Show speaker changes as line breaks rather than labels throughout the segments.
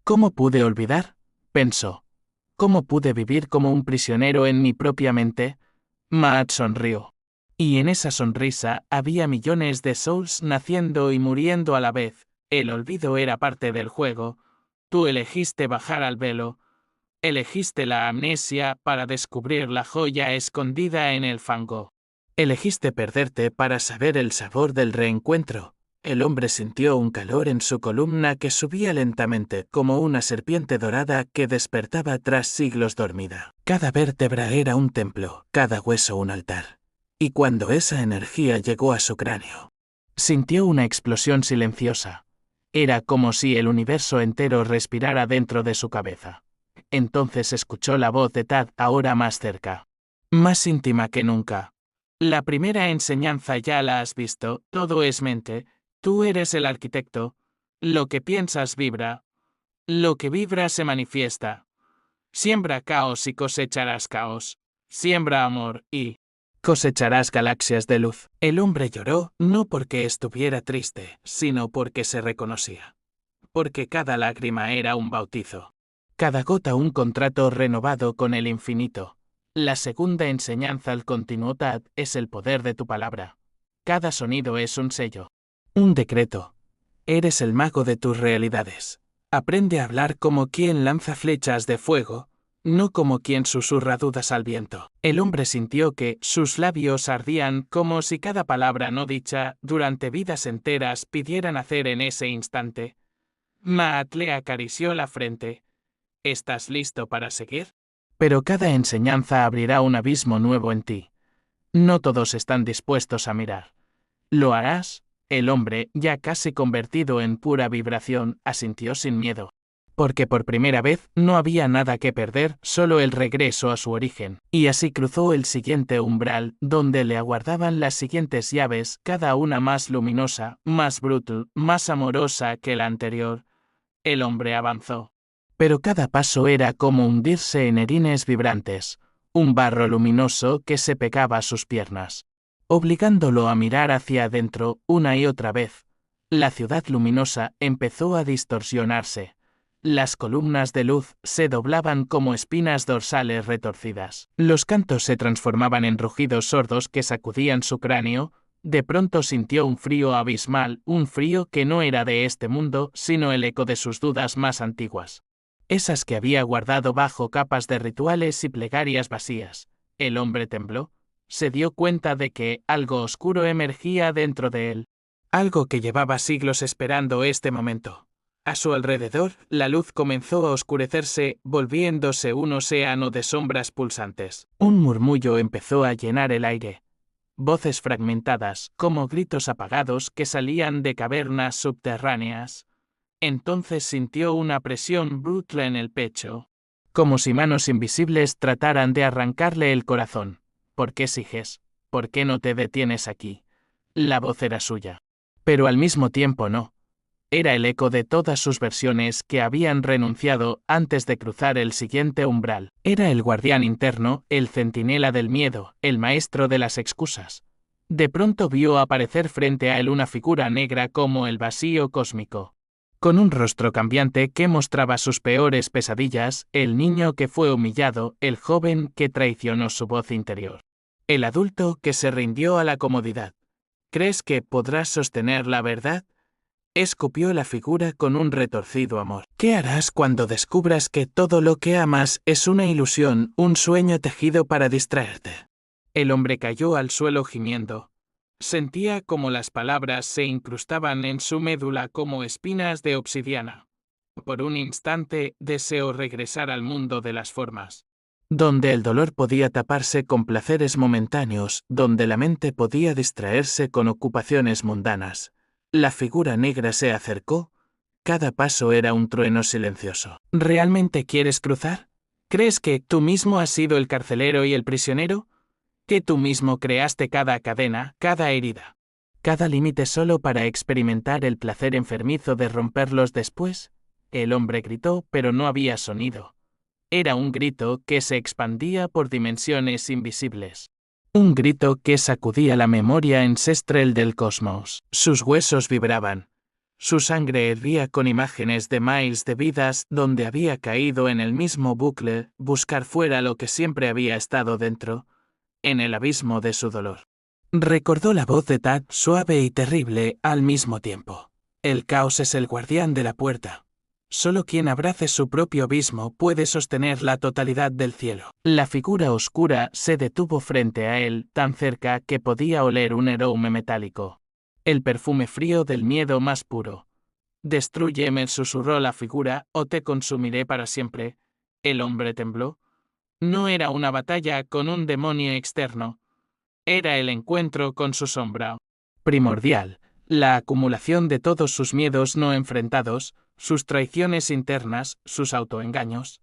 ¿Cómo pude olvidar? Pensó. ¿Cómo pude vivir como un prisionero en mi propia mente? Maat sonrió. Y en esa sonrisa había millones de souls naciendo y muriendo a la vez. El olvido era parte del juego. Tú elegiste bajar al velo. Elegiste la amnesia para descubrir la joya escondida en el fango. Elegiste perderte para saber el sabor del reencuentro. El hombre sintió un calor en su columna que subía lentamente como una serpiente dorada que despertaba tras siglos dormida. Cada vértebra era un templo, cada hueso un altar. Y cuando esa energía llegó a su cráneo, sintió una explosión silenciosa. Era como si el universo entero respirara dentro de su cabeza. Entonces escuchó la voz de Tad ahora más cerca. Más íntima que nunca. La primera enseñanza ya la has visto, todo es mente, tú eres el arquitecto. Lo que piensas vibra. Lo que vibra se manifiesta. Siembra caos y cosecharás caos. Siembra amor y cosecharás galaxias de luz. El hombre lloró, no porque estuviera triste, sino porque se reconocía. Porque cada lágrima era un bautizo. Cada gota un contrato renovado con el infinito. La segunda enseñanza al continuo Tad es el poder de tu palabra. Cada sonido es un sello. Un decreto. Eres el mago de tus realidades. Aprende a hablar como quien lanza flechas de fuego, no como quien susurra dudas al viento. El hombre sintió que sus labios ardían como si cada palabra no dicha durante vidas enteras pidiera nacer en ese instante. Maat le acarició la frente. ¿Estás listo para seguir? Pero cada enseñanza abrirá un abismo nuevo en ti. No todos están dispuestos a mirar. ¿Lo harás? El hombre, ya casi convertido en pura vibración, asintió sin miedo. Porque por primera vez no había nada que perder, solo el regreso a su origen. Y así cruzó el siguiente umbral, donde le aguardaban las siguientes llaves, cada una más luminosa, más brutal, más amorosa que la anterior. El hombre avanzó. Pero cada paso era como hundirse en erines vibrantes, un barro luminoso que se pegaba a sus piernas, obligándolo a mirar hacia adentro una y otra vez. La ciudad luminosa empezó a distorsionarse. Las columnas de luz se doblaban como espinas dorsales retorcidas. Los cantos se transformaban en rugidos sordos que sacudían su cráneo. De pronto sintió un frío abismal, un frío que no era de este mundo, sino el eco de sus dudas más antiguas. Esas que había guardado bajo capas de rituales y plegarias vacías. El hombre tembló. Se dio cuenta de que algo oscuro emergía dentro de él. Algo que llevaba siglos esperando este momento. A su alrededor, la luz comenzó a oscurecerse, volviéndose un océano de sombras pulsantes. Un murmullo empezó a llenar el aire. Voces fragmentadas, como gritos apagados que salían de cavernas subterráneas. Entonces sintió una presión brutal en el pecho. Como si manos invisibles trataran de arrancarle el corazón. ¿Por qué sigues? ¿Por qué no te detienes aquí? La voz era suya. Pero al mismo tiempo no. Era el eco de todas sus versiones que habían renunciado antes de cruzar el siguiente umbral. Era el guardián interno, el centinela del miedo, el maestro de las excusas. De pronto vio aparecer frente a él una figura negra como el vacío cósmico. Con un rostro cambiante que mostraba sus peores pesadillas, el niño que fue humillado, el joven que traicionó su voz interior. El adulto que se rindió a la comodidad. ¿Crees que podrás sostener la verdad? Escupió la figura con un retorcido amor. ¿Qué harás cuando descubras que todo lo que amas es una ilusión, un sueño tejido para distraerte? El hombre cayó al suelo gimiendo. Sentía como las palabras se incrustaban en su médula como espinas de obsidiana. Por un instante deseó regresar al mundo de las formas, donde el dolor podía taparse con placeres momentáneos, donde la mente podía distraerse con ocupaciones mundanas. La figura negra se acercó. Cada paso era un trueno silencioso. ¿Realmente quieres cruzar? ¿Crees que tú mismo has sido el carcelero y el prisionero? ¿Que tú mismo creaste cada cadena, cada herida, cada límite solo para experimentar el placer enfermizo de romperlos después? El hombre gritó, pero no había sonido. Era un grito que se expandía por dimensiones invisibles. Un grito que sacudía la memoria ancestral del cosmos. Sus huesos vibraban. Su sangre hervía con imágenes de miles de vidas donde había caído en el mismo bucle, buscar fuera lo que siempre había estado dentro, en el abismo de su dolor. Recordó la voz de Tad, suave y terrible al mismo tiempo. El caos es el guardián de la puerta. Solo quien abrace su propio abismo puede sostener la totalidad del cielo. La figura oscura se detuvo frente a él, tan cerca que podía oler un aroma metálico. El perfume frío del miedo más puro. «Destrúyeme», susurró la figura, «o te consumiré para siempre». El hombre tembló. No era una batalla con un demonio externo. Era el encuentro con su sombra. Primordial, la acumulación de todos sus miedos no enfrentados, sus traiciones internas, sus autoengaños.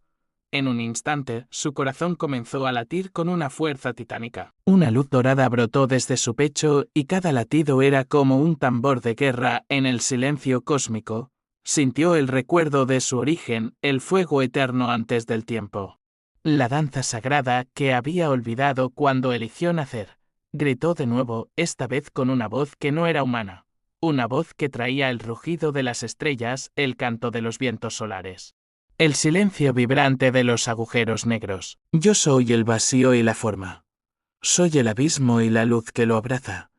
En un instante, su corazón comenzó a latir con una fuerza titánica. Una luz dorada brotó desde su pecho y cada latido era como un tambor de guerra en el silencio cósmico. Sintió el recuerdo de su origen, el fuego eterno antes del tiempo. La danza sagrada que había olvidado cuando eligió nacer. Gritó de nuevo, esta vez con una voz que no era humana. Una voz que traía el rugido de las estrellas, el canto de los vientos solares. El silencio vibrante de los agujeros negros. Yo soy el vacío y la forma. Soy el abismo y la luz que lo abraza.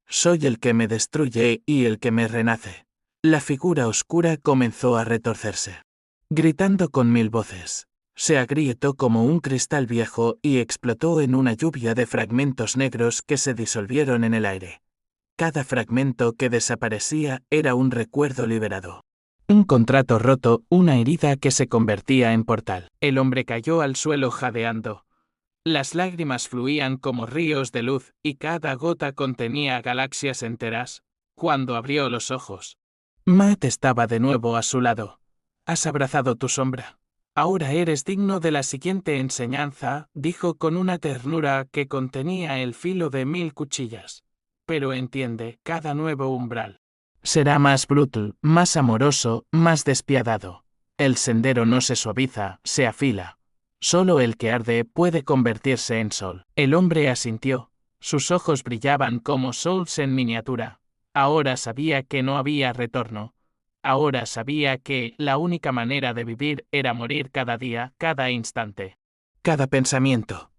Soy el que me destruye y el que me renace. La figura oscura comenzó a retorcerse. Gritando con mil voces. Se agrietó como un cristal viejo y explotó en una lluvia de fragmentos negros que se disolvieron en el aire. Cada fragmento que desaparecía era un recuerdo liberado. Un contrato roto, una herida que se convertía en portal. El hombre cayó al suelo jadeando. Las lágrimas fluían como ríos de luz y cada gota contenía galaxias enteras. Cuando abrió los ojos, Matt estaba de nuevo a su lado. «Has abrazado tu sombra. Ahora eres digno de la siguiente enseñanza», dijo con una ternura que contenía el filo de 1000 cuchillas. «Pero entiende, cada nuevo umbral será más brutal, más amoroso, más despiadado. El sendero no se suaviza, se afila. Solo el que arde puede convertirse en sol». El hombre asintió. Sus ojos brillaban como sols en miniatura. Ahora sabía que no había retorno. Ahora sabía que la única manera de vivir era morir cada día, cada instante. Cada pensamiento.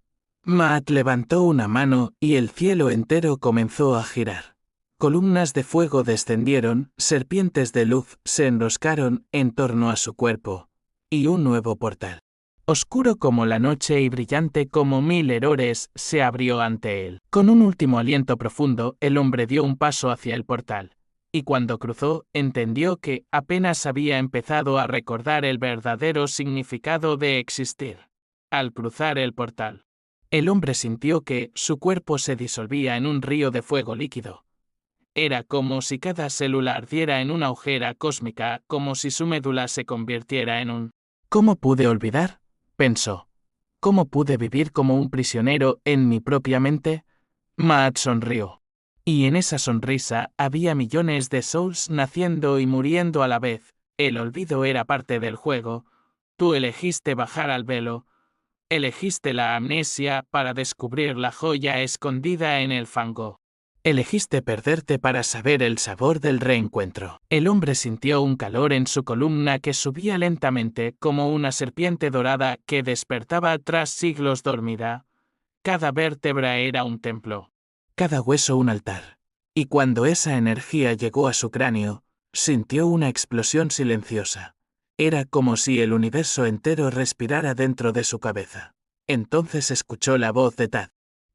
Matt levantó una mano y el cielo entero comenzó a girar. Columnas de fuego descendieron, serpientes de luz se enroscaron en torno a su cuerpo. Y un nuevo portal, oscuro como la noche y brillante como 1000 erores, se abrió ante él. Con un último aliento profundo, el hombre dio un paso hacia el portal. Y cuando cruzó, entendió que apenas había empezado a recordar el verdadero significado de existir. Al cruzar el portal, el hombre sintió que su cuerpo se disolvía en un río de fuego líquido. Era como si cada célula ardiera en una hoguera cósmica, como si su médula se convirtiera en un... «¿Cómo pude olvidar?», pensó. «¿Cómo pude vivir como un prisionero en mi propia mente?». Matt sonrió. Y en esa sonrisa había millones de souls naciendo y muriendo a la vez. El olvido era parte del juego. Tú elegiste bajar al velo. Elegiste la amnesia para descubrir la joya escondida en el fango. Elegiste perderte para saber el sabor del reencuentro. El hombre sintió un calor en su columna que subía lentamente como una serpiente dorada que despertaba tras siglos dormida. Cada vértebra era un templo. Cada hueso un altar. Y cuando esa energía llegó a su cráneo, sintió una explosión silenciosa. Era como si el universo entero respirara dentro de su cabeza. Entonces escuchó la voz de Tad.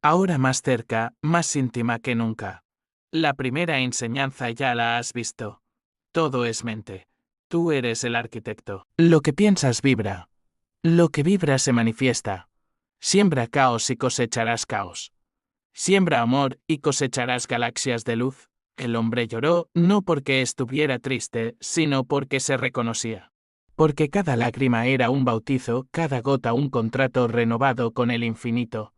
Ahora más cerca, más íntima que nunca. La primera enseñanza ya la has visto. Todo es mente. Tú eres el arquitecto. Lo que piensas vibra. Lo que vibra se manifiesta. Siembra caos y cosecharás caos. Siembra amor y cosecharás galaxias de luz. El hombre lloró no porque estuviera triste, sino porque se reconocía. Porque cada lágrima era un bautizo, cada gota un contrato renovado con el infinito.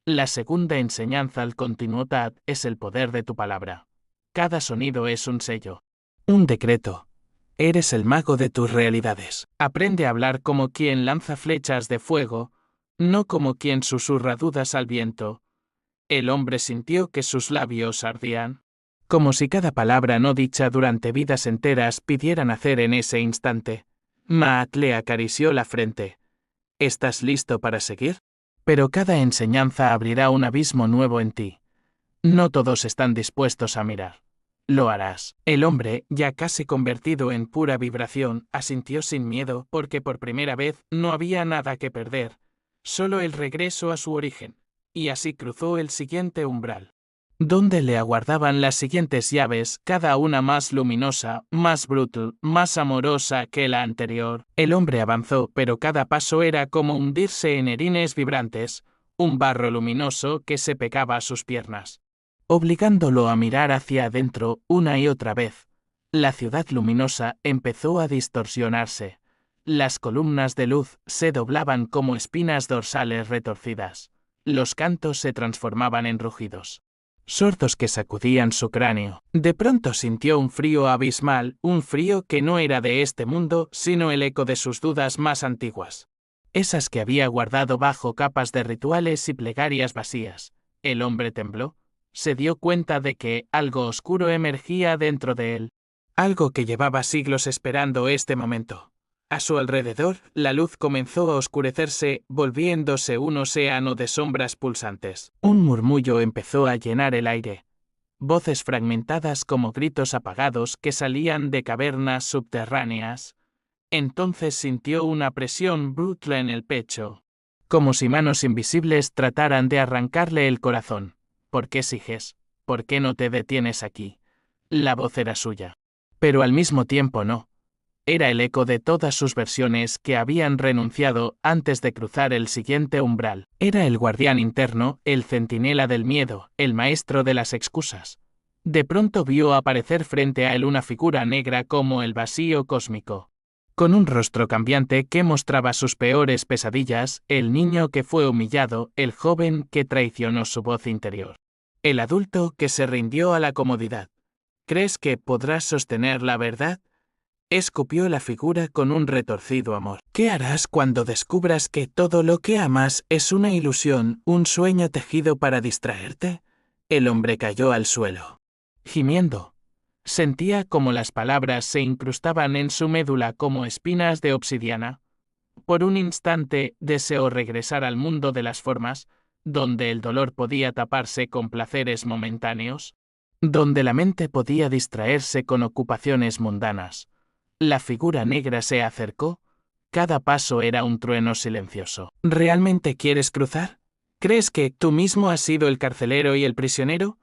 La segunda enseñanza, al continuó Tad, es el poder de tu palabra. Cada sonido es un sello. Un decreto. Eres el mago de tus realidades. Aprende a hablar como quien lanza flechas de fuego, no como quien susurra dudas al viento. El hombre sintió que sus labios ardían. como si cada palabra no dicha durante vidas enteras pidiera nacer en ese instante. Maat le acarició la frente. ¿Estás listo para seguir? Pero cada enseñanza abrirá un abismo nuevo en ti. No todos están dispuestos a mirar. Lo harás. El hombre, ya casi convertido en pura vibración, asintió sin miedo porque por primera vez no había nada que perder, solo el regreso a su origen, y así cruzó el siguiente umbral, donde le aguardaban las siguientes llaves, cada una más luminosa, más brutal, más amorosa que la anterior. El hombre avanzó, pero cada paso era como hundirse en erines vibrantes, un barro luminoso que se pegaba a sus piernas, obligándolo a mirar hacia adentro una y otra vez. La ciudad luminosa empezó a distorsionarse. Las columnas de luz se doblaban como espinas dorsales retorcidas. Los cantos se transformaban en rugidos sordos que sacudían su cráneo. De pronto sintió un frío abismal, un frío que no era de este mundo, sino el eco de sus dudas más antiguas. Esas que había guardado bajo capas de rituales y plegarias vacías. El hombre tembló. Se dio cuenta de que algo oscuro emergía dentro de él. Algo que llevaba siglos esperando este momento. A su alrededor, la luz comenzó a oscurecerse, volviéndose un océano de sombras pulsantes. Un murmullo empezó a llenar el aire. Voces fragmentadas como gritos apagados que salían de cavernas subterráneas. Entonces sintió una presión brutal en el pecho, como si manos invisibles trataran de arrancarle el corazón. ¿Por qué sigues? ¿Por qué no te detienes aquí? La voz era suya. Pero al mismo tiempo no. Era el eco de todas sus versiones que habían renunciado antes de cruzar el siguiente umbral. Era el guardián interno, el centinela del miedo, el maestro de las excusas. De pronto vio aparecer frente a él una figura negra como el vacío cósmico, con un rostro cambiante que mostraba sus peores pesadillas, el niño que fue humillado, el joven que traicionó su voz interior, el adulto que se rindió a la comodidad. ¿Crees que podrás sostener la verdad? Escupió la figura con un retorcido amor. ¿Qué harás cuando descubras que todo lo que amas es una ilusión, un sueño tejido para distraerte? El hombre cayó al suelo, gimiendo. Sentía como las palabras se incrustaban en su médula como espinas de obsidiana. Por un instante deseó regresar al mundo de las formas, donde el dolor podía taparse con placeres momentáneos, donde la mente podía distraerse con ocupaciones mundanas. La figura negra se acercó. Cada paso era un trueno silencioso. ¿Realmente quieres cruzar? ¿Crees que tú mismo has sido el carcelero y el prisionero?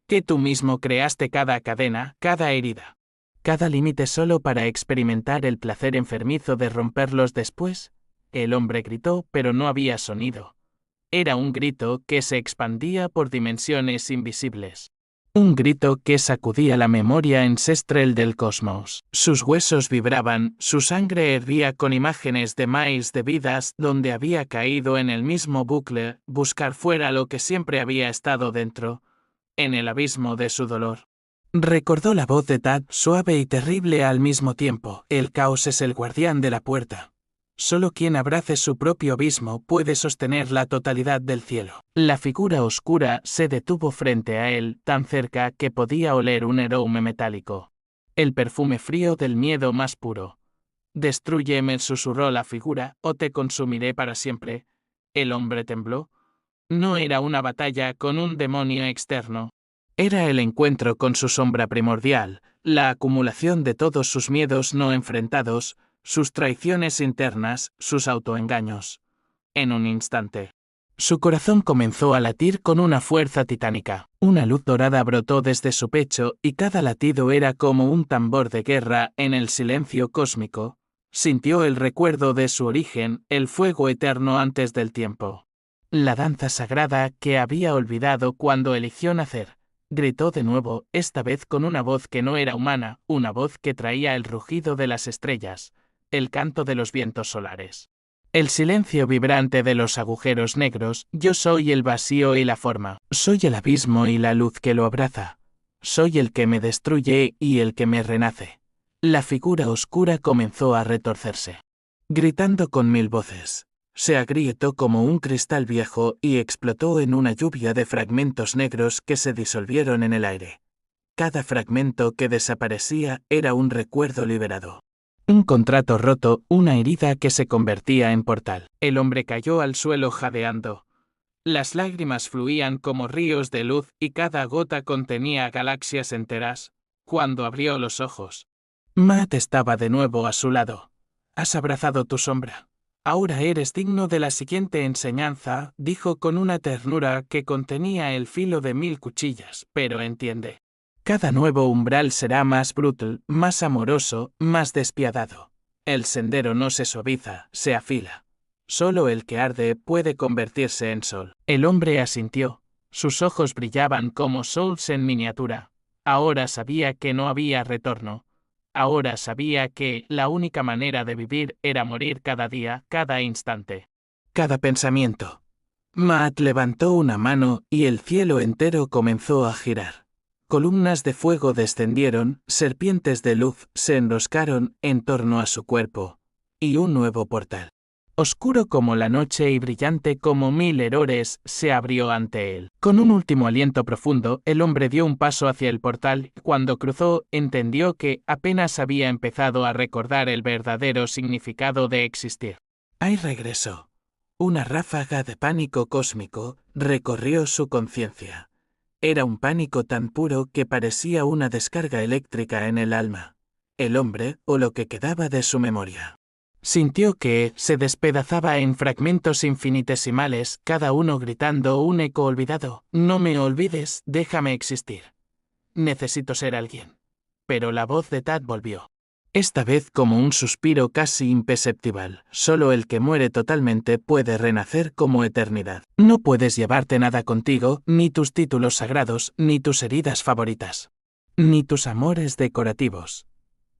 ¿Que tú mismo creaste cada cadena, cada herida, cada límite solo para experimentar el placer enfermizo de romperlos después? El hombre gritó, pero no había sonido. Era un grito que se expandía por dimensiones invisibles. Un grito que sacudía la memoria ancestral del cosmos. Sus huesos vibraban, su sangre hervía con imágenes de maíz de vidas donde había caído en el mismo bucle, buscar fuera lo que siempre había estado dentro, en el abismo de su dolor. Recordó la voz de Tad, suave y terrible al mismo tiempo. El caos es el guardián de la puerta. Solo quien abrace su propio abismo puede sostener la totalidad del cielo. La figura oscura se detuvo frente a él, tan cerca que podía oler un aroma metálico. El perfume frío del miedo más puro. «Destrúyeme», susurró la figura, «o te consumiré para siempre». El hombre tembló. No era una batalla con un demonio externo. Era el encuentro con su sombra primordial, la acumulación de todos sus miedos no enfrentados, sus traiciones internas, sus autoengaños. En un instante, su corazón comenzó a latir con una fuerza titánica. Una luz dorada brotó desde su pecho y cada latido era como un tambor de guerra en el silencio cósmico. Sintió el recuerdo de su origen, el fuego eterno antes del tiempo. La danza sagrada que había olvidado cuando eligió nacer. Gritó de nuevo, esta vez con una voz que no era humana, una voz que traía el rugido de las estrellas, el canto de los vientos solares, el silencio vibrante de los agujeros negros. Yo soy el vacío y la forma, soy el abismo y la luz que lo abraza, soy el que me destruye y el que me renace. La figura oscura comenzó a retorcerse, gritando con mil voces. Se agrietó como un cristal viejo y explotó en una lluvia de fragmentos negros que se disolvieron en el aire. cada fragmento que desaparecía era un recuerdo liberado. Un contrato roto, una herida que se convertía en portal. El hombre cayó al suelo jadeando. Las lágrimas fluían como ríos de luz y cada gota contenía galaxias enteras. Cuando abrió los ojos, Matt estaba de nuevo a su lado. «Has abrazado tu sombra. Ahora eres digno de la siguiente enseñanza», dijo con una ternura que contenía el filo de 1000 cuchillas, pero entiende. Cada nuevo umbral será más brutal, más amoroso, más despiadado. El sendero no se suaviza, se afila. Solo el que arde puede convertirse en sol. El hombre asintió. Sus ojos brillaban como sols en miniatura. Ahora sabía que no había retorno. Ahora sabía que la única manera de vivir era morir cada día, cada instante. Cada pensamiento. Matt levantó una mano y el cielo entero comenzó a girar. Columnas de fuego descendieron, serpientes de luz se enroscaron en torno a su cuerpo. Y un nuevo portal, oscuro como la noche y brillante como 1000 errores, se abrió ante él. Con un último aliento profundo, el hombre dio un paso hacia el portal. Cuando cruzó, entendió que apenas había empezado a recordar el verdadero significado de existir. Ahí regresó. Una ráfaga de pánico cósmico recorrió su conciencia. Era un pánico tan puro que parecía una descarga eléctrica en el alma. El hombre, o lo que quedaba de su memoria, sintió que se despedazaba en fragmentos infinitesimales, cada uno gritando un eco olvidado. «No me olvides, déjame existir. Necesito ser alguien». Pero la voz de Tad volvió. Esta vez como un suspiro casi imperceptible. Solo el que muere totalmente puede renacer como eternidad. No puedes llevarte nada contigo, ni tus títulos sagrados, ni tus heridas favoritas, ni tus amores decorativos.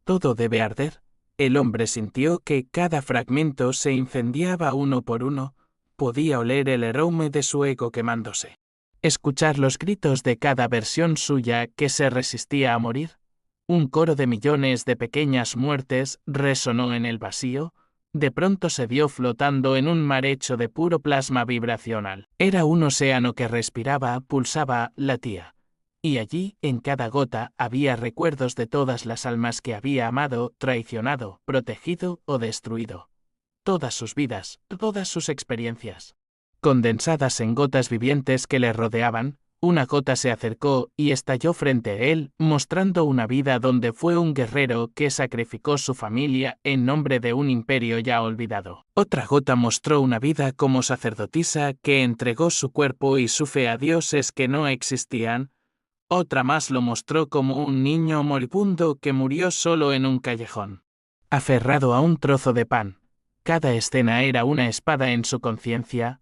Todo debe arder. El hombre sintió que cada fragmento se incendiaba uno por uno. Podía oler el aroma de su ego quemándose. Escuchar los gritos de cada versión suya que se resistía a morir. Un coro de millones de pequeñas muertes resonó en el vacío. De pronto se vio flotando en un mar hecho de puro plasma vibracional. Era un océano que respiraba, pulsaba, latía. Y allí, en cada gota, había recuerdos de todas las almas que había amado, traicionado, protegido o destruido. Todas sus vidas, todas sus experiencias. Condensadas en gotas vivientes que le rodeaban, una gota se acercó y estalló frente a él, mostrando una vida donde fue un guerrero que sacrificó su familia en nombre de un imperio ya olvidado. Otra gota mostró una vida como sacerdotisa que entregó su cuerpo y su fe a dioses que no existían. Otra más lo mostró como un niño moribundo que murió solo en un callejón, aferrado a un trozo de pan. Cada escena era una espada en su conciencia.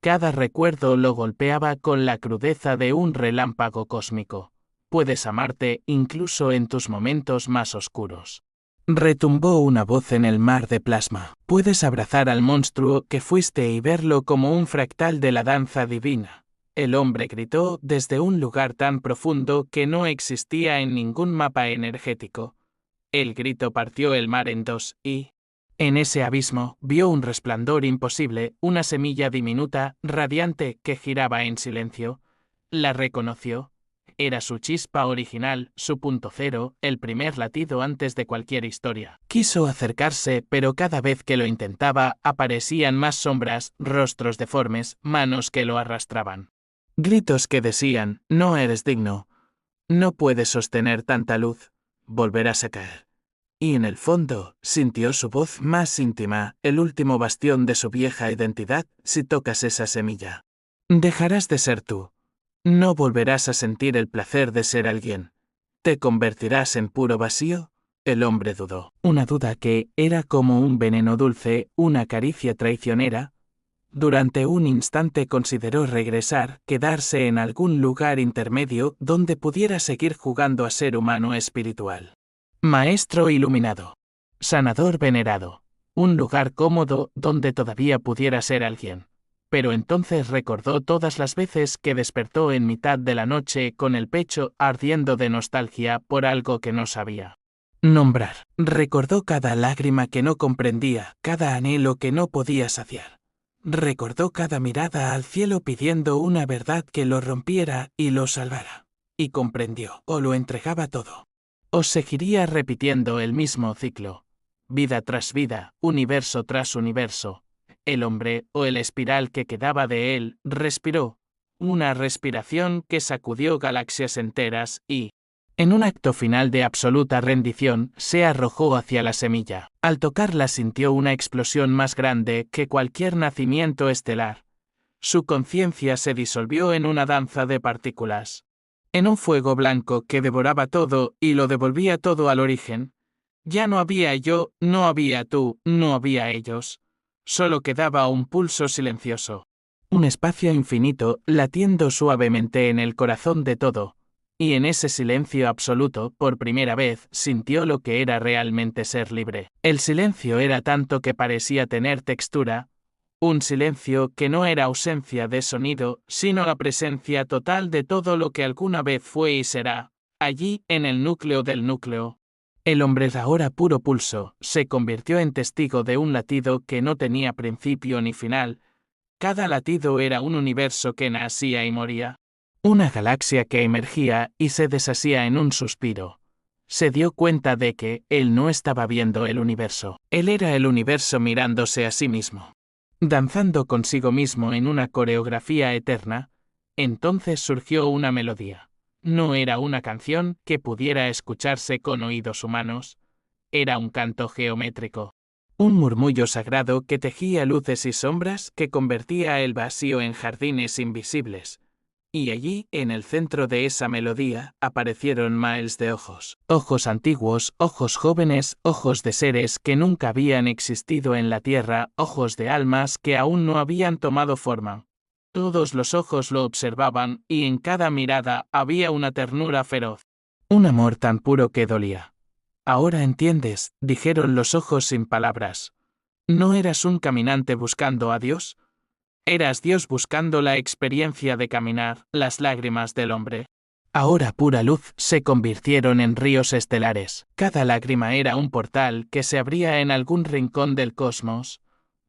Cada recuerdo lo golpeaba con la crudeza de un relámpago cósmico. Puedes amarte incluso en tus momentos más oscuros. Retumbó una voz en el mar de plasma. Puedes abrazar al monstruo que fuiste y verlo como un fractal de la danza divina. El hombre gritó desde un lugar tan profundo que no existía en ningún mapa energético. El grito partió el mar en dos y, en ese abismo, vio un resplandor imposible, una semilla diminuta, radiante, que giraba en silencio. La reconoció. Era su chispa original, su punto cero, el primer latido antes de cualquier historia. Quiso acercarse, pero cada vez que lo intentaba, aparecían más sombras, rostros deformes, manos que lo arrastraban. Gritos que decían, «No eres digno. No puedes sostener tanta luz. Volverás a caer». Y en el fondo, sintió su voz más íntima, el último bastión de su vieja identidad. Si tocas esa semilla, dejarás de ser tú. No volverás a sentir el placer de ser alguien. ¿Te convertirás en puro vacío? El hombre dudó. Una duda que era como un veneno dulce, una caricia traicionera. Durante un instante consideró regresar, quedarse en algún lugar intermedio donde pudiera seguir jugando a ser humano espiritual. Maestro iluminado. Sanador venerado. Un lugar cómodo donde todavía pudiera ser alguien. Pero entonces recordó todas las veces que despertó en mitad de la noche con el pecho ardiendo de nostalgia por algo que no sabía nombrar. Recordó cada lágrima que no comprendía, cada anhelo que no podía saciar. Recordó cada mirada al cielo pidiendo una verdad que lo rompiera y lo salvara. y comprendió, o lo entregaba todo, o seguiría repitiendo el mismo ciclo, vida tras vida, universo tras universo. El hombre, o el espiral que quedaba de él, respiró, una respiración que sacudió galaxias enteras y, en un acto final de absoluta rendición, se arrojó hacia la semilla. Al tocarla sintió una explosión más grande que cualquier nacimiento estelar. Su conciencia se disolvió en una danza de partículas, en un fuego blanco que devoraba todo y lo devolvía todo al origen. Ya no había yo, no había tú, no había ellos. Solo quedaba un pulso silencioso. Un espacio infinito latiendo suavemente en el corazón de todo. Y en ese silencio absoluto, por primera vez, sintió lo que era realmente ser libre. El silencio era tanto que parecía tener textura. Un silencio que no era ausencia de sonido, sino la presencia total de todo lo que alguna vez fue y será, allí, en el núcleo del núcleo. El hombre, ahora puro pulso, se convirtió en testigo de un latido que no tenía principio ni final. Cada latido era un universo que nacía y moría. Una galaxia que emergía y se deshacía en un suspiro. Se dio cuenta de que él no estaba viendo el universo. Él era el universo mirándose a sí mismo, danzando consigo mismo en una coreografía eterna. Entonces surgió una melodía. No era una canción que pudiera escucharse con oídos humanos. Era un canto geométrico. Un murmullo sagrado que tejía luces y sombras que convertía el vacío en jardines invisibles. Y allí, en el centro de esa melodía, aparecieron miles de ojos. Ojos antiguos, ojos jóvenes, ojos de seres que nunca habían existido en la tierra, ojos de almas que aún no habían tomado forma. Todos los ojos lo observaban, y en cada mirada había una ternura feroz. Un amor tan puro que dolía. Ahora entiendes, dijeron los ojos sin palabras. ¿No eras un caminante buscando a Dios? Eras Dios buscando la experiencia de caminar, las lágrimas del hombre. Ahora pura luz se convirtieron en ríos estelares. Cada lágrima era un portal que se abría en algún rincón del cosmos.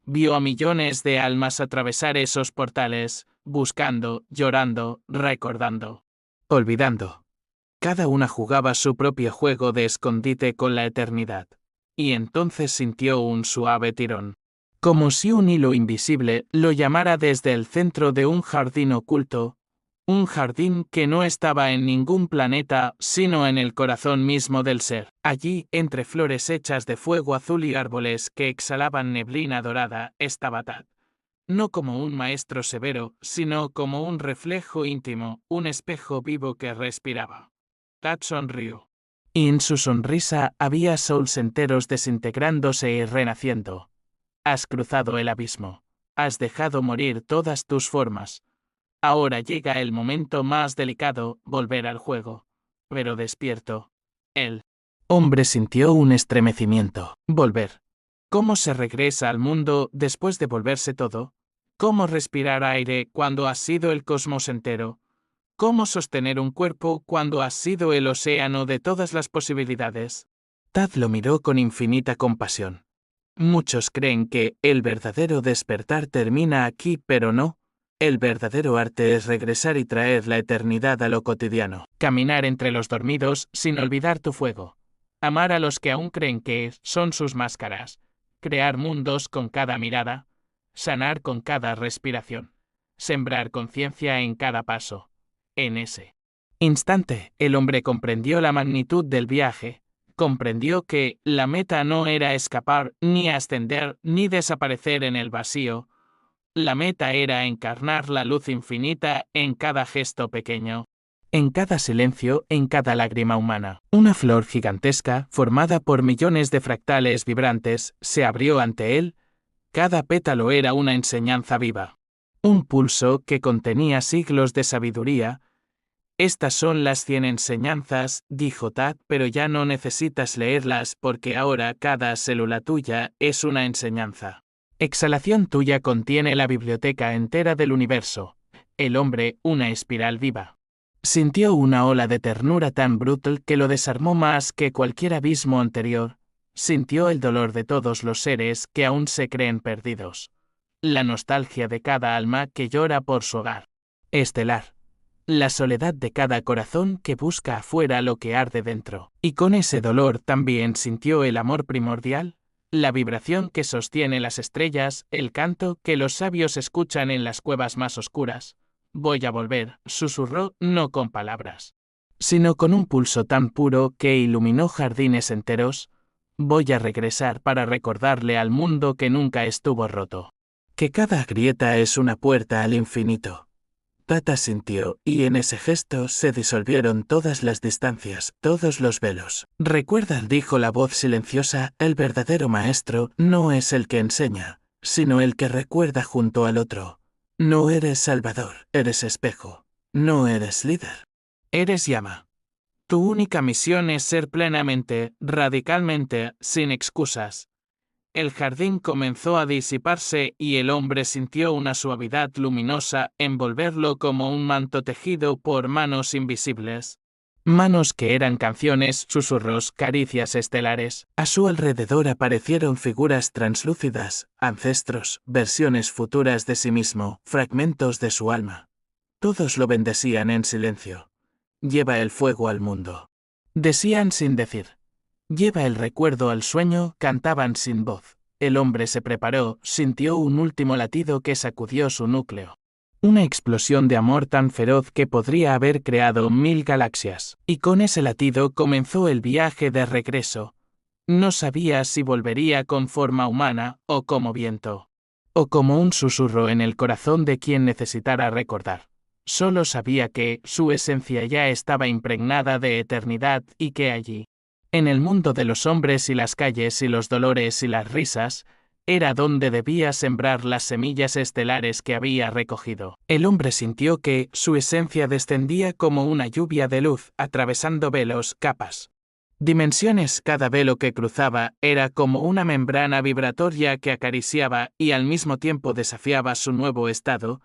Vio a millones de almas atravesar esos portales, buscando, llorando, recordando, olvidando. Cada una jugaba su propio juego de escondite con la eternidad. Y entonces sintió un suave tirón. Como si un hilo invisible lo llamara desde el centro de un jardín oculto, un jardín que no estaba en ningún planeta, sino en el corazón mismo del ser. Allí, entre flores hechas de fuego azul y árboles que exhalaban neblina dorada, estaba Tad. No como un maestro severo, sino como un reflejo íntimo, un espejo vivo que respiraba. Tad sonrió. Y en su sonrisa había souls enteros desintegrándose y renaciendo. Has cruzado el abismo. Has dejado morir todas tus formas. Ahora llega el momento más delicado, volver al juego. Pero despierto. El hombre sintió un estremecimiento. Volver. ¿Cómo se regresa al mundo después de volverse todo? ¿Cómo respirar aire cuando has sido el cosmos entero? ¿Cómo sostener un cuerpo cuando has sido el océano de todas las posibilidades? Tad lo miró con infinita compasión. Muchos creen que el verdadero despertar termina aquí, pero no. El verdadero arte es regresar y traer la eternidad a lo cotidiano. Caminar entre los dormidos sin olvidar tu fuego. Amar a los que aún creen que son sus máscaras. Crear mundos con cada mirada. Sanar con cada respiración. Sembrar conciencia en cada paso. En ese instante, el hombre comprendió la magnitud del viaje. Comprendió que la meta no era escapar, ni ascender, ni desaparecer en el vacío. La meta era encarnar la luz infinita en cada gesto pequeño, en cada silencio, en cada lágrima humana. Una flor gigantesca, formada por millones de fractales vibrantes, se abrió ante él. Cada pétalo era una enseñanza viva. Un pulso que contenía siglos de sabiduría. Estas son las 100 enseñanzas, dijo Tad, pero ya no necesitas leerlas porque ahora cada célula tuya es una enseñanza. Exhalación tuya contiene la biblioteca entera del universo. El hombre, una espiral viva. Sintió una ola de ternura tan brutal que lo desarmó más que cualquier abismo anterior. Sintió el dolor de todos los seres que aún se creen perdidos. La nostalgia de cada alma que llora por su hogar estelar. la soledad de cada corazón que busca afuera lo que arde dentro. Y con ese dolor también sintió el amor primordial, la vibración que sostiene las estrellas, el canto que los sabios escuchan en las cuevas más oscuras. Voy a volver, susurró, no con palabras, sino con un pulso tan puro que iluminó jardines enteros. Voy a regresar para recordarle al mundo que nunca estuvo roto, que cada grieta es una puerta al infinito. Tata sintió, y en ese gesto se disolvieron todas las distancias, todos los velos. Recuerda, dijo la voz silenciosa, el verdadero maestro no es el que enseña, sino el que recuerda junto al otro. No eres salvador, eres espejo. No eres líder. Eres llama. Tu única misión es ser plenamente, radicalmente, sin excusas. El jardín comenzó a disiparse y el hombre sintió una suavidad luminosa envolverlo como un manto tejido por manos invisibles. Manos que eran canciones, susurros, caricias estelares. A su alrededor aparecieron figuras translúcidas, ancestros, versiones futuras de sí mismo, fragmentos de su alma. Todos lo bendecían en silencio. Lleva el fuego al mundo. Decían sin decir. Lleva el recuerdo al sueño, cantaban sin voz. El hombre se preparó, sintió un último latido que sacudió su núcleo. Una explosión de amor tan feroz que podría haber creado 1000 galaxias. Y con ese latido comenzó el viaje de regreso. No sabía si volvería con forma humana, o como viento, o como un susurro en el corazón de quien necesitara recordar. Solo sabía que su esencia ya estaba impregnada de eternidad y que allí, en el mundo de los hombres y las calles y los dolores y las risas, era donde debía sembrar las semillas estelares que había recogido. El hombre sintió que su esencia descendía como una lluvia de luz, atravesando velos, capas, dimensiones. Cada velo que cruzaba era como una membrana vibratoria que acariciaba y al mismo tiempo desafiaba su nuevo estado.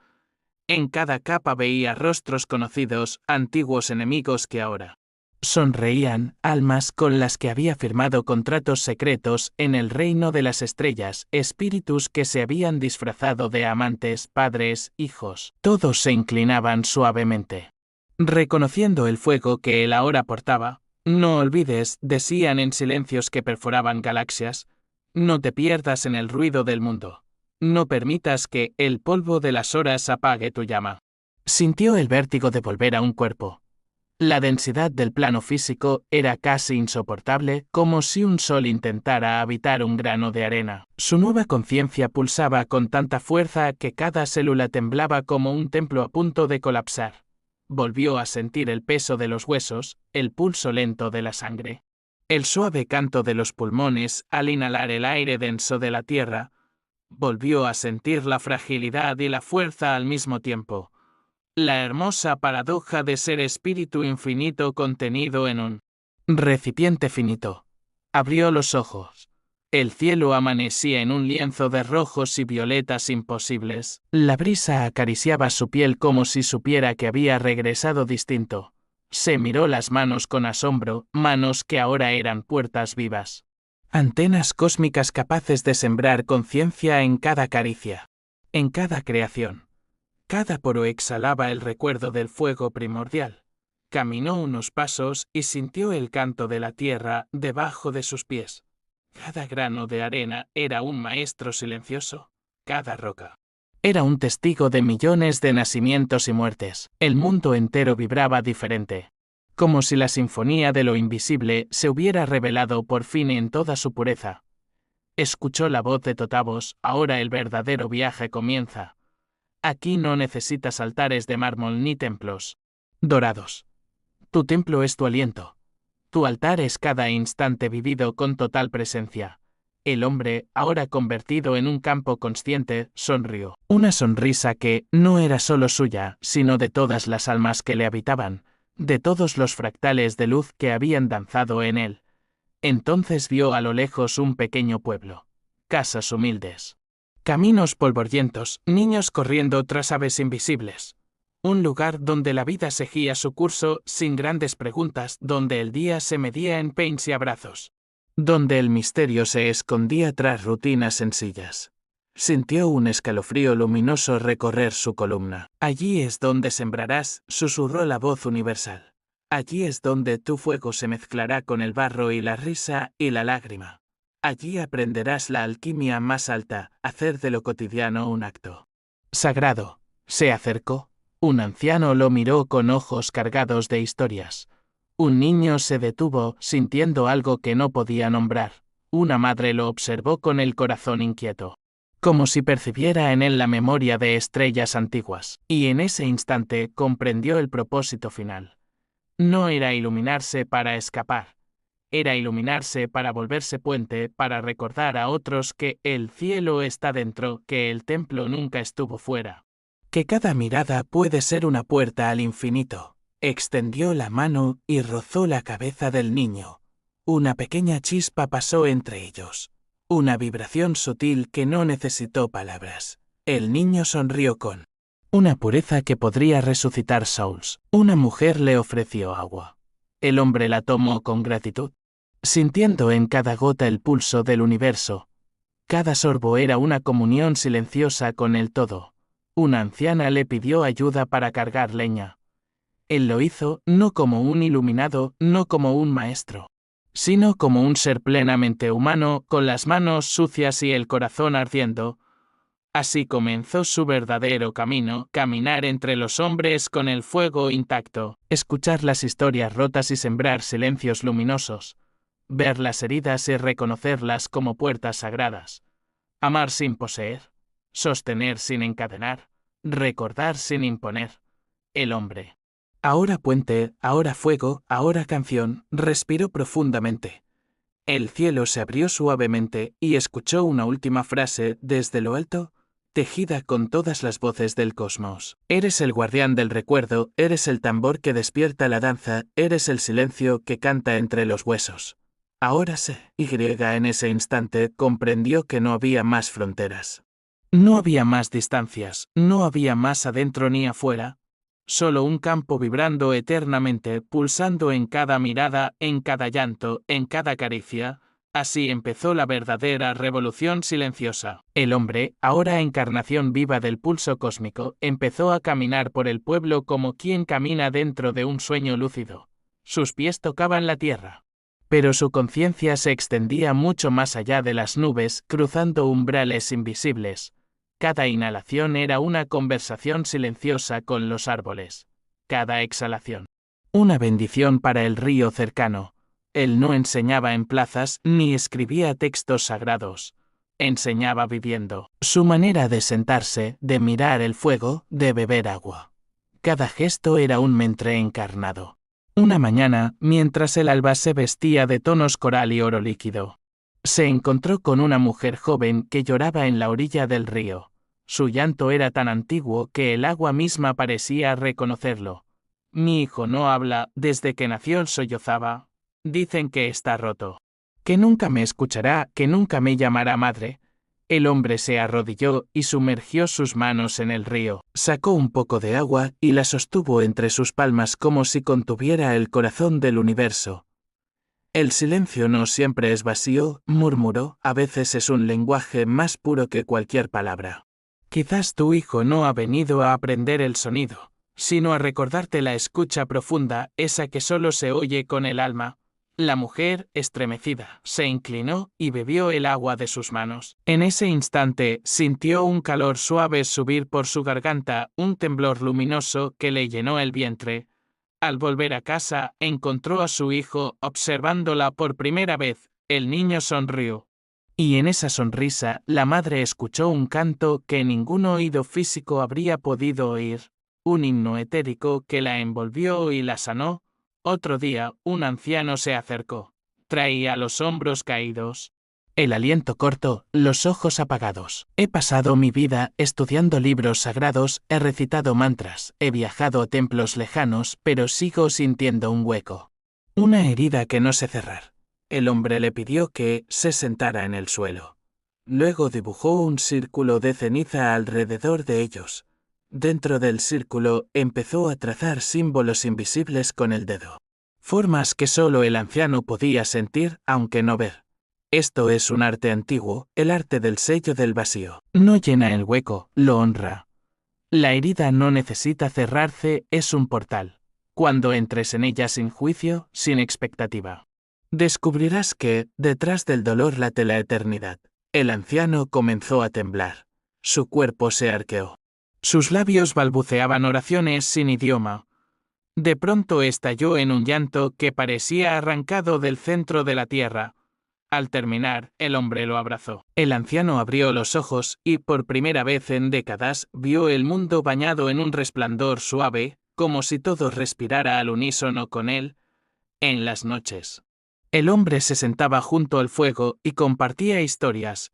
En cada capa veía rostros conocidos, antiguos enemigos que ahora sonreían, almas con las que había firmado contratos secretos en el reino de las estrellas, espíritus que se habían disfrazado de amantes, padres, hijos. Todos se inclinaban suavemente, reconociendo el fuego que él ahora portaba. No olvides, decían en silencios que perforaban galaxias, no te pierdas en el ruido del mundo. No permitas que el polvo de las horas apague tu llama. Sintió el vértigo de volver a un cuerpo. La densidad del plano físico era casi insoportable, como si un sol intentara habitar un grano de arena. Su nueva conciencia pulsaba con tanta fuerza que cada célula temblaba como un templo a punto de colapsar. Volvió a sentir el peso de los huesos, el pulso lento de la sangre, el suave canto de los pulmones al inhalar el aire denso de la tierra. Volvió a sentir la fragilidad y la fuerza al mismo tiempo. La hermosa paradoja de ser espíritu infinito contenido en un recipiente finito. Abrió los ojos. El cielo amanecía en un lienzo de rojos y violetas imposibles. La brisa acariciaba su piel como si supiera que había regresado distinto. Se miró las manos con asombro, manos que ahora eran puertas vivas. Antenas cósmicas capaces de sembrar conciencia en cada caricia, en cada creación. Cada poro exhalaba el recuerdo del fuego primordial. Caminó unos pasos y sintió el canto de la tierra debajo de sus pies. Cada grano de arena era un maestro silencioso. Cada roca era un testigo de millones de nacimientos y muertes. El mundo entero vibraba diferente, como si la sinfonía de lo invisible se hubiera revelado por fin en toda su pureza. Escuchó la voz de Totavos, ahora el verdadero viaje comienza. Aquí no necesitas altares de mármol ni templos dorados. Tu templo es tu aliento. Tu altar es cada instante vivido con total presencia. El hombre, ahora convertido en un campo consciente, sonrió. Una sonrisa que no era solo suya, sino de todas las almas que le habitaban, de todos los fractales de luz que habían danzado en él. Entonces vio a lo lejos un pequeño pueblo. Casas humildes. Caminos polvorientos, niños corriendo tras aves invisibles. Un lugar donde la vida seguía su curso sin grandes preguntas, donde el día se medía en peins y abrazos. Donde el misterio se escondía tras rutinas sencillas. Sintió un escalofrío luminoso recorrer su columna. Allí es donde sembrarás, susurró la voz universal. Allí es donde tu fuego se mezclará con el barro y la risa y la lágrima. Allí aprenderás la alquimia más alta, hacer de lo cotidiano un acto sagrado. Se acercó. Un anciano lo miró con ojos cargados de historias. Un niño se detuvo, sintiendo algo que no podía nombrar. Una madre lo observó con el corazón inquieto, como si percibiera en él la memoria de estrellas antiguas, y en ese instante comprendió el propósito final. No era iluminarse para escapar, era iluminarse para volverse puente, para recordar a otros que el cielo está dentro, que el templo nunca estuvo fuera, que cada mirada puede ser una puerta al infinito. Extendió la mano y rozó la cabeza del niño. Una pequeña chispa pasó entre ellos. Una vibración sutil que no necesitó palabras. El niño sonrió con una pureza que podría resucitar souls. Una mujer le ofreció agua. El hombre la tomó con gratitud, sintiendo en cada gota el pulso del universo. Cada sorbo era una comunión silenciosa con el todo. Una anciana le pidió ayuda para cargar leña. Él lo hizo, no como un iluminado, no como un maestro, sino como un ser plenamente humano, con las manos sucias y el corazón ardiendo. Así comenzó su verdadero camino, caminar entre los hombres con el fuego intacto, escuchar las historias rotas y sembrar silencios luminosos, ver las heridas y reconocerlas como puertas sagradas, amar sin poseer, sostener sin encadenar, recordar sin imponer. El hombre. Ahora puente, ahora fuego, ahora canción, respiró profundamente. El cielo se abrió suavemente y escuchó una última frase desde lo alto, tejida con todas las voces del cosmos. Eres el guardián del recuerdo, eres el tambor que despierta la danza, eres el silencio que canta entre los huesos. Ahora Y en ese instante comprendió que no había más fronteras. No había más distancias, no había más adentro ni afuera. Solo un campo vibrando eternamente, pulsando en cada mirada, en cada llanto, en cada caricia. Así empezó la verdadera revolución silenciosa. El hombre, ahora encarnación viva del pulso cósmico, empezó a caminar por el pueblo como quien camina dentro de un sueño lúcido. Sus pies tocaban la tierra, pero su conciencia se extendía mucho más allá de las nubes, cruzando umbrales invisibles. Cada inhalación era una conversación silenciosa con los árboles. Cada exhalación, una bendición para el río cercano. Él no enseñaba en plazas ni escribía textos sagrados. Enseñaba viviendo. Su manera de sentarse, de mirar el fuego, de beber agua. Cada gesto era un mentre encarnado. Una mañana, mientras el alba se vestía de tonos coral y oro líquido, se encontró con una mujer joven que lloraba en la orilla del río. Su llanto era tan antiguo que el agua misma parecía reconocerlo. Mi hijo no habla, desde que nació sollozaba. Dicen que está roto. Que nunca me escuchará, que nunca me llamará madre. El hombre se arrodilló y sumergió sus manos en el río. Sacó un poco de agua y la sostuvo entre sus palmas como si contuviera el corazón del universo. El silencio no siempre es vacío, murmuró, a veces es un lenguaje más puro que cualquier palabra. Quizás tu hijo no ha venido a aprender el sonido, sino a recordarte la escucha profunda, esa que solo se oye con el alma. La mujer, estremecida, se inclinó y bebió el agua de sus manos. En ese instante sintió un calor suave subir por su garganta, un temblor luminoso que le llenó el vientre. Al volver a casa, encontró a su hijo observándola por primera vez. El niño sonrió. Y en esa sonrisa, la madre escuchó un canto que ningún oído físico habría podido oír, un himno etérico que la envolvió y la sanó. Otro día, un anciano se acercó. Traía los hombros caídos, el aliento corto, los ojos apagados. He pasado mi vida estudiando libros sagrados, he recitado mantras, he viajado a templos lejanos, pero sigo sintiendo un hueco. Una herida que no sé cerrar. El hombre le pidió que se sentara en el suelo. Luego dibujó un círculo de ceniza alrededor de ellos. Dentro del círculo empezó a trazar símbolos invisibles con el dedo. Formas que solo el anciano podía sentir, aunque no ver. Esto es un arte antiguo, el arte del sello del vacío. No llena el hueco, lo honra. La herida no necesita cerrarse, es un portal. Cuando entres en ella sin juicio, sin expectativa, descubrirás que, detrás del dolor late la eternidad. El anciano comenzó a temblar. Su cuerpo se arqueó. Sus labios balbuceaban oraciones sin idioma. De pronto estalló en un llanto que parecía arrancado del centro de la tierra. Al terminar, el hombre lo abrazó. El anciano abrió los ojos y, por primera vez en décadas, vio el mundo bañado en un resplandor suave, como si todo respirara al unísono con él. En las noches, el hombre se sentaba junto al fuego y compartía historias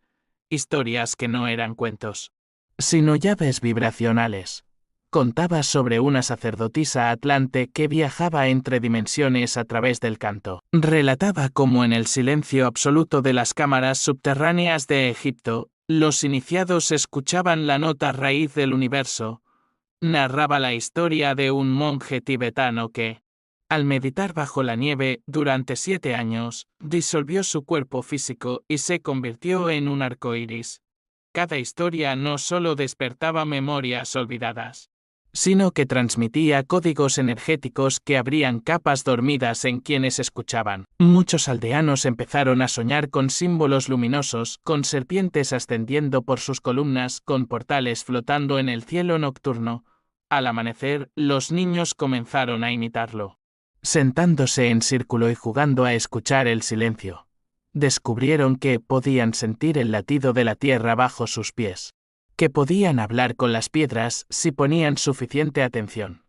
que no eran cuentos, sino llaves vibracionales. Contaba sobre una sacerdotisa atlante que viajaba entre dimensiones a través del canto. Relataba cómo en el silencio absoluto de las cámaras subterráneas de Egipto, los iniciados escuchaban la nota raíz del universo. Narraba la historia de un monje tibetano que, al meditar bajo la nieve durante 7 años, disolvió su cuerpo físico y se convirtió en un arco iris. Cada historia no solo despertaba memorias olvidadas, sino que transmitía códigos energéticos que abrían capas dormidas en quienes escuchaban. Muchos aldeanos empezaron a soñar con símbolos luminosos, con serpientes ascendiendo por sus columnas, con portales flotando en el cielo nocturno. Al amanecer, los niños comenzaron a imitarlo. Sentándose en círculo y jugando a escuchar el silencio, descubrieron que podían sentir el latido de la tierra bajo sus pies, que podían hablar con las piedras si ponían suficiente atención.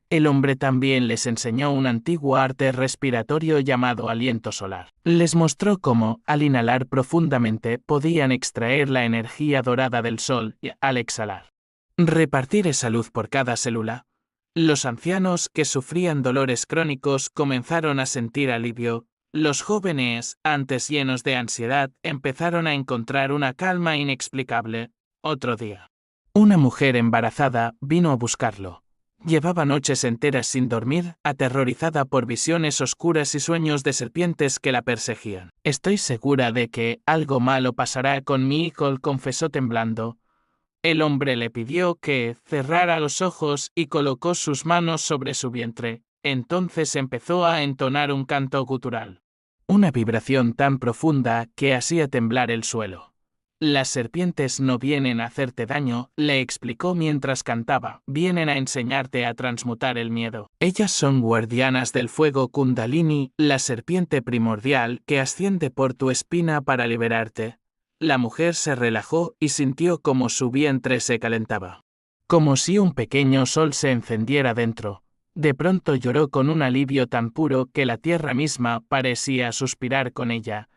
El hombre también les enseñó un antiguo arte respiratorio llamado aliento solar. Les mostró cómo, al inhalar profundamente, podían extraer la energía dorada del sol y, al exhalar, repartir esa luz por cada célula. Los ancianos que sufrían dolores crónicos comenzaron a sentir alivio. Los jóvenes, antes llenos de ansiedad, empezaron a encontrar una calma inexplicable. Otro día, una mujer embarazada vino a buscarlo. Llevaba noches enteras sin dormir, aterrorizada por visiones oscuras y sueños de serpientes que la perseguían. Estoy segura de que algo malo pasará con mi hijo, confesó temblando. El hombre le pidió que cerrara los ojos y colocó sus manos sobre su vientre. Entonces empezó a entonar un canto gutural. Una vibración tan profunda que hacía temblar el suelo. Las serpientes no vienen a hacerte daño, le explicó mientras cantaba, vienen a enseñarte a transmutar el miedo. Ellas son guardianas del fuego Kundalini, la serpiente primordial que asciende por tu espina para liberarte. La mujer se relajó y sintió como su vientre se calentaba. Como si un pequeño sol se encendiera dentro. De pronto lloró con un alivio tan puro que la tierra misma parecía suspirar con ella.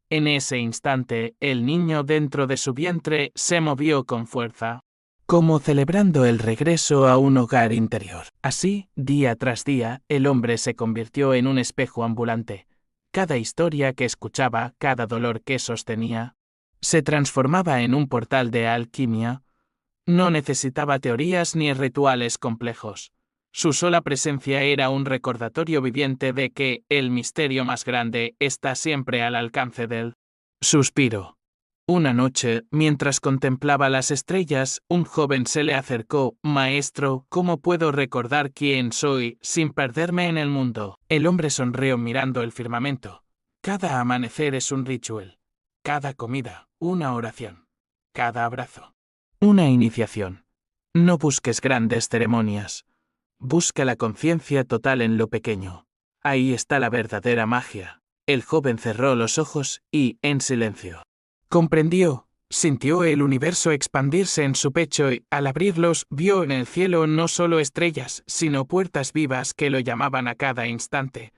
En ese instante, el niño dentro de su vientre se movió con fuerza, como celebrando el regreso a un hogar interior. Así, día tras día, el hombre se convirtió en un espejo ambulante. Cada historia que escuchaba, cada dolor que sostenía, se transformaba en un portal de alquimia. No necesitaba teorías ni rituales complejos. Su sola presencia era un recordatorio viviente de que el misterio más grande está siempre al alcance del suspiro. Una noche, mientras contemplaba las estrellas, un joven se le acercó. Maestro, ¿cómo puedo recordar quién soy sin perderme en el mundo? El hombre sonrió mirando el firmamento. Cada amanecer es un ritual. Cada comida, una oración. Cada abrazo, una iniciación. No busques grandes ceremonias. Busca la conciencia total en lo pequeño. Ahí está la verdadera magia. El joven cerró los ojos y, en silencio, comprendió. Sintió el universo expandirse en su pecho y, al abrirlos, vio en el cielo no solo estrellas, sino puertas vivas que lo llamaban a cada instante.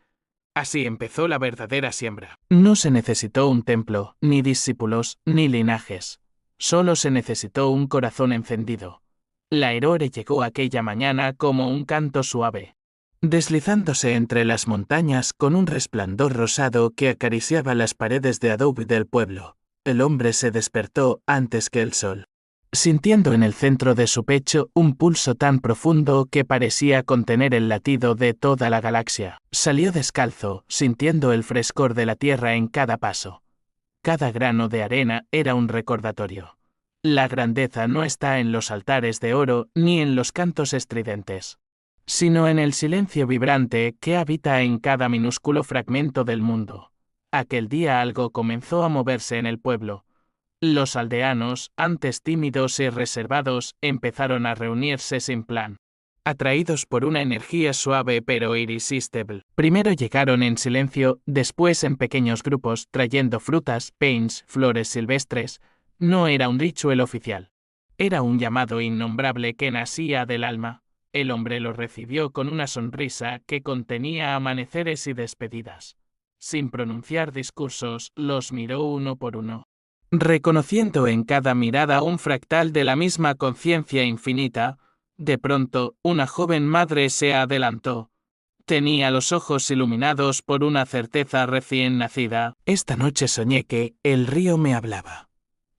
Así empezó la verdadera siembra. No se necesitó un templo, ni discípulos, ni linajes. Solo se necesitó un corazón encendido. La Aurora llegó aquella mañana como un canto suave, deslizándose entre las montañas con un resplandor rosado que acariciaba las paredes de adobe del pueblo. El hombre se despertó antes que el sol, sintiendo en el centro de su pecho un pulso tan profundo que parecía contener el latido de toda la galaxia. Salió descalzo, sintiendo el frescor de la tierra en cada paso. Cada grano de arena era un recordatorio. La grandeza no está en los altares de oro ni en los cantos estridentes, sino en el silencio vibrante que habita en cada minúsculo fragmento del mundo. Aquel día algo comenzó a moverse en el pueblo. Los aldeanos, antes tímidos y reservados, empezaron a reunirse sin plan, atraídos por una energía suave pero irresistible. Primero llegaron en silencio, después en pequeños grupos, trayendo frutas, panes, flores silvestres. No era un ritual oficial. Era un llamado innombrable que nacía del alma. El hombre lo recibió con una sonrisa que contenía amaneceres y despedidas. Sin pronunciar discursos, los miró uno por uno, reconociendo en cada mirada un fractal de la misma conciencia infinita. De pronto, una joven madre se adelantó. Tenía los ojos iluminados por una certeza recién nacida. Esta noche soñé que el río me hablaba.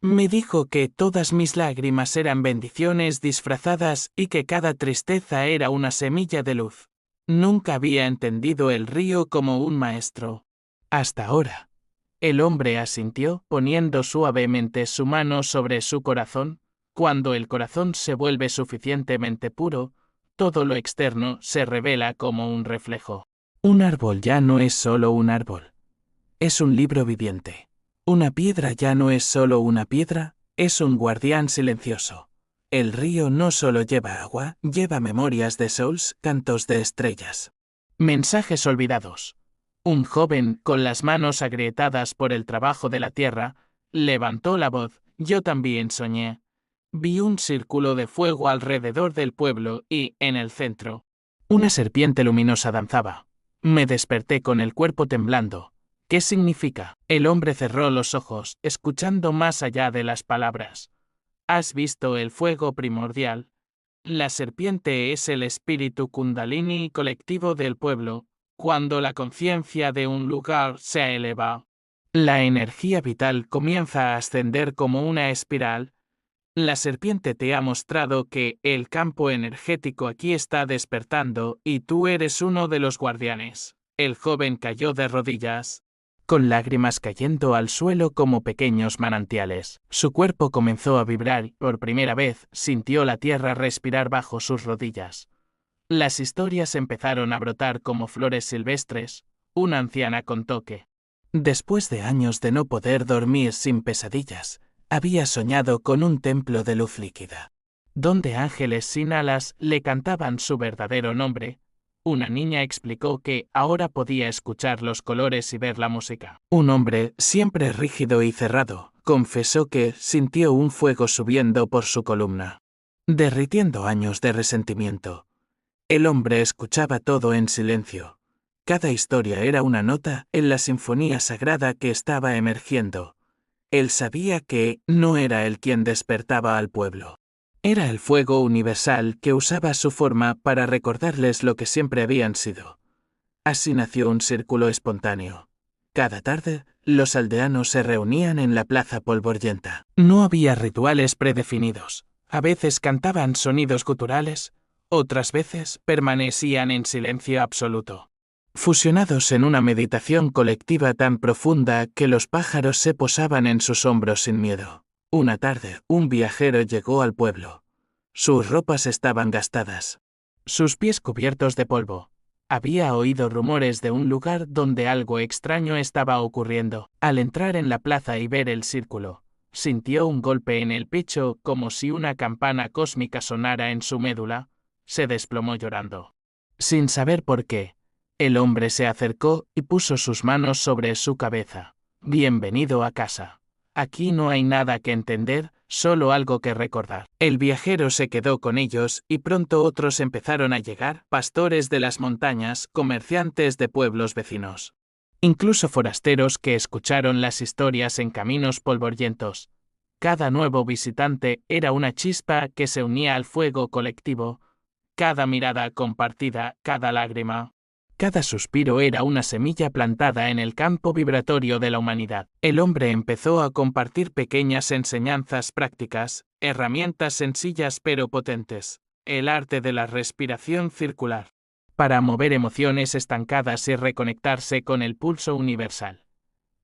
Me dijo que todas mis lágrimas eran bendiciones disfrazadas y que cada tristeza era una semilla de luz. Nunca había entendido el río como un maestro. Hasta ahora. El hombre asintió, poniendo suavemente su mano sobre su corazón. Cuando el corazón se vuelve suficientemente puro, todo lo externo se revela como un reflejo. Un árbol ya no es solo un árbol. Es un libro viviente. Una piedra ya no es solo una piedra, es un guardián silencioso. El río no solo lleva agua, lleva memorias de souls, cantos de estrellas. Mensajes olvidados. Un joven, con las manos agrietadas por el trabajo de la tierra, levantó la voz. Yo también soñé. Vi un círculo de fuego alrededor del pueblo y, en el centro, una serpiente luminosa danzaba. Me desperté con el cuerpo temblando. ¿Qué significa? El hombre cerró los ojos, escuchando más allá de las palabras. ¿Has visto el fuego primordial? La serpiente es el espíritu kundalini colectivo del pueblo. Cuando la conciencia de un lugar se eleva, la energía vital comienza a ascender como una espiral. La serpiente te ha mostrado que el campo energético aquí está despertando y tú eres uno de los guardianes. El joven cayó de rodillas, con lágrimas cayendo al suelo como pequeños manantiales. Su cuerpo comenzó a vibrar y por primera vez sintió la tierra respirar bajo sus rodillas. Las historias empezaron a brotar como flores silvestres. Una anciana contó que, después de años de no poder dormir sin pesadillas, había soñado con un templo de luz líquida, donde ángeles sin alas le cantaban su verdadero nombre. Una niña explicó que ahora podía escuchar los colores y ver la música. Un hombre, siempre rígido y cerrado, confesó que sintió un fuego subiendo por su columna, derritiendo años de resentimiento. El hombre escuchaba todo en silencio. Cada historia era una nota en la sinfonía sagrada que estaba emergiendo. Él sabía que no era él quien despertaba al pueblo. Era el fuego universal que usaba su forma para recordarles lo que siempre habían sido. Así nació un círculo espontáneo. Cada tarde, los aldeanos se reunían en la plaza polvorienta. No había rituales predefinidos. A veces cantaban sonidos guturales, otras veces permanecían en silencio absoluto, fusionados en una meditación colectiva tan profunda que los pájaros se posaban en sus hombros sin miedo. Una tarde, un viajero llegó al pueblo. Sus ropas estaban gastadas, sus pies cubiertos de polvo. Había oído rumores de un lugar donde algo extraño estaba ocurriendo. Al entrar en la plaza y ver el círculo, sintió un golpe en el pecho como si una campana cósmica sonara en su médula. Se desplomó llorando. Sin saber por qué, el hombre se acercó y puso sus manos sobre su cabeza. Bienvenido a casa. Aquí no hay nada que entender, solo algo que recordar. El viajero se quedó con ellos y pronto otros empezaron a llegar, pastores de las montañas, comerciantes de pueblos vecinos. Incluso forasteros que escucharon las historias en caminos polvorientos. Cada nuevo visitante era una chispa que se unía al fuego colectivo. Cada mirada compartida, cada lágrima, cada suspiro era una semilla plantada en el campo vibratorio de la humanidad. El hombre empezó a compartir pequeñas enseñanzas prácticas, herramientas sencillas pero potentes, el arte de la respiración circular, para mover emociones estancadas y reconectarse con el pulso universal.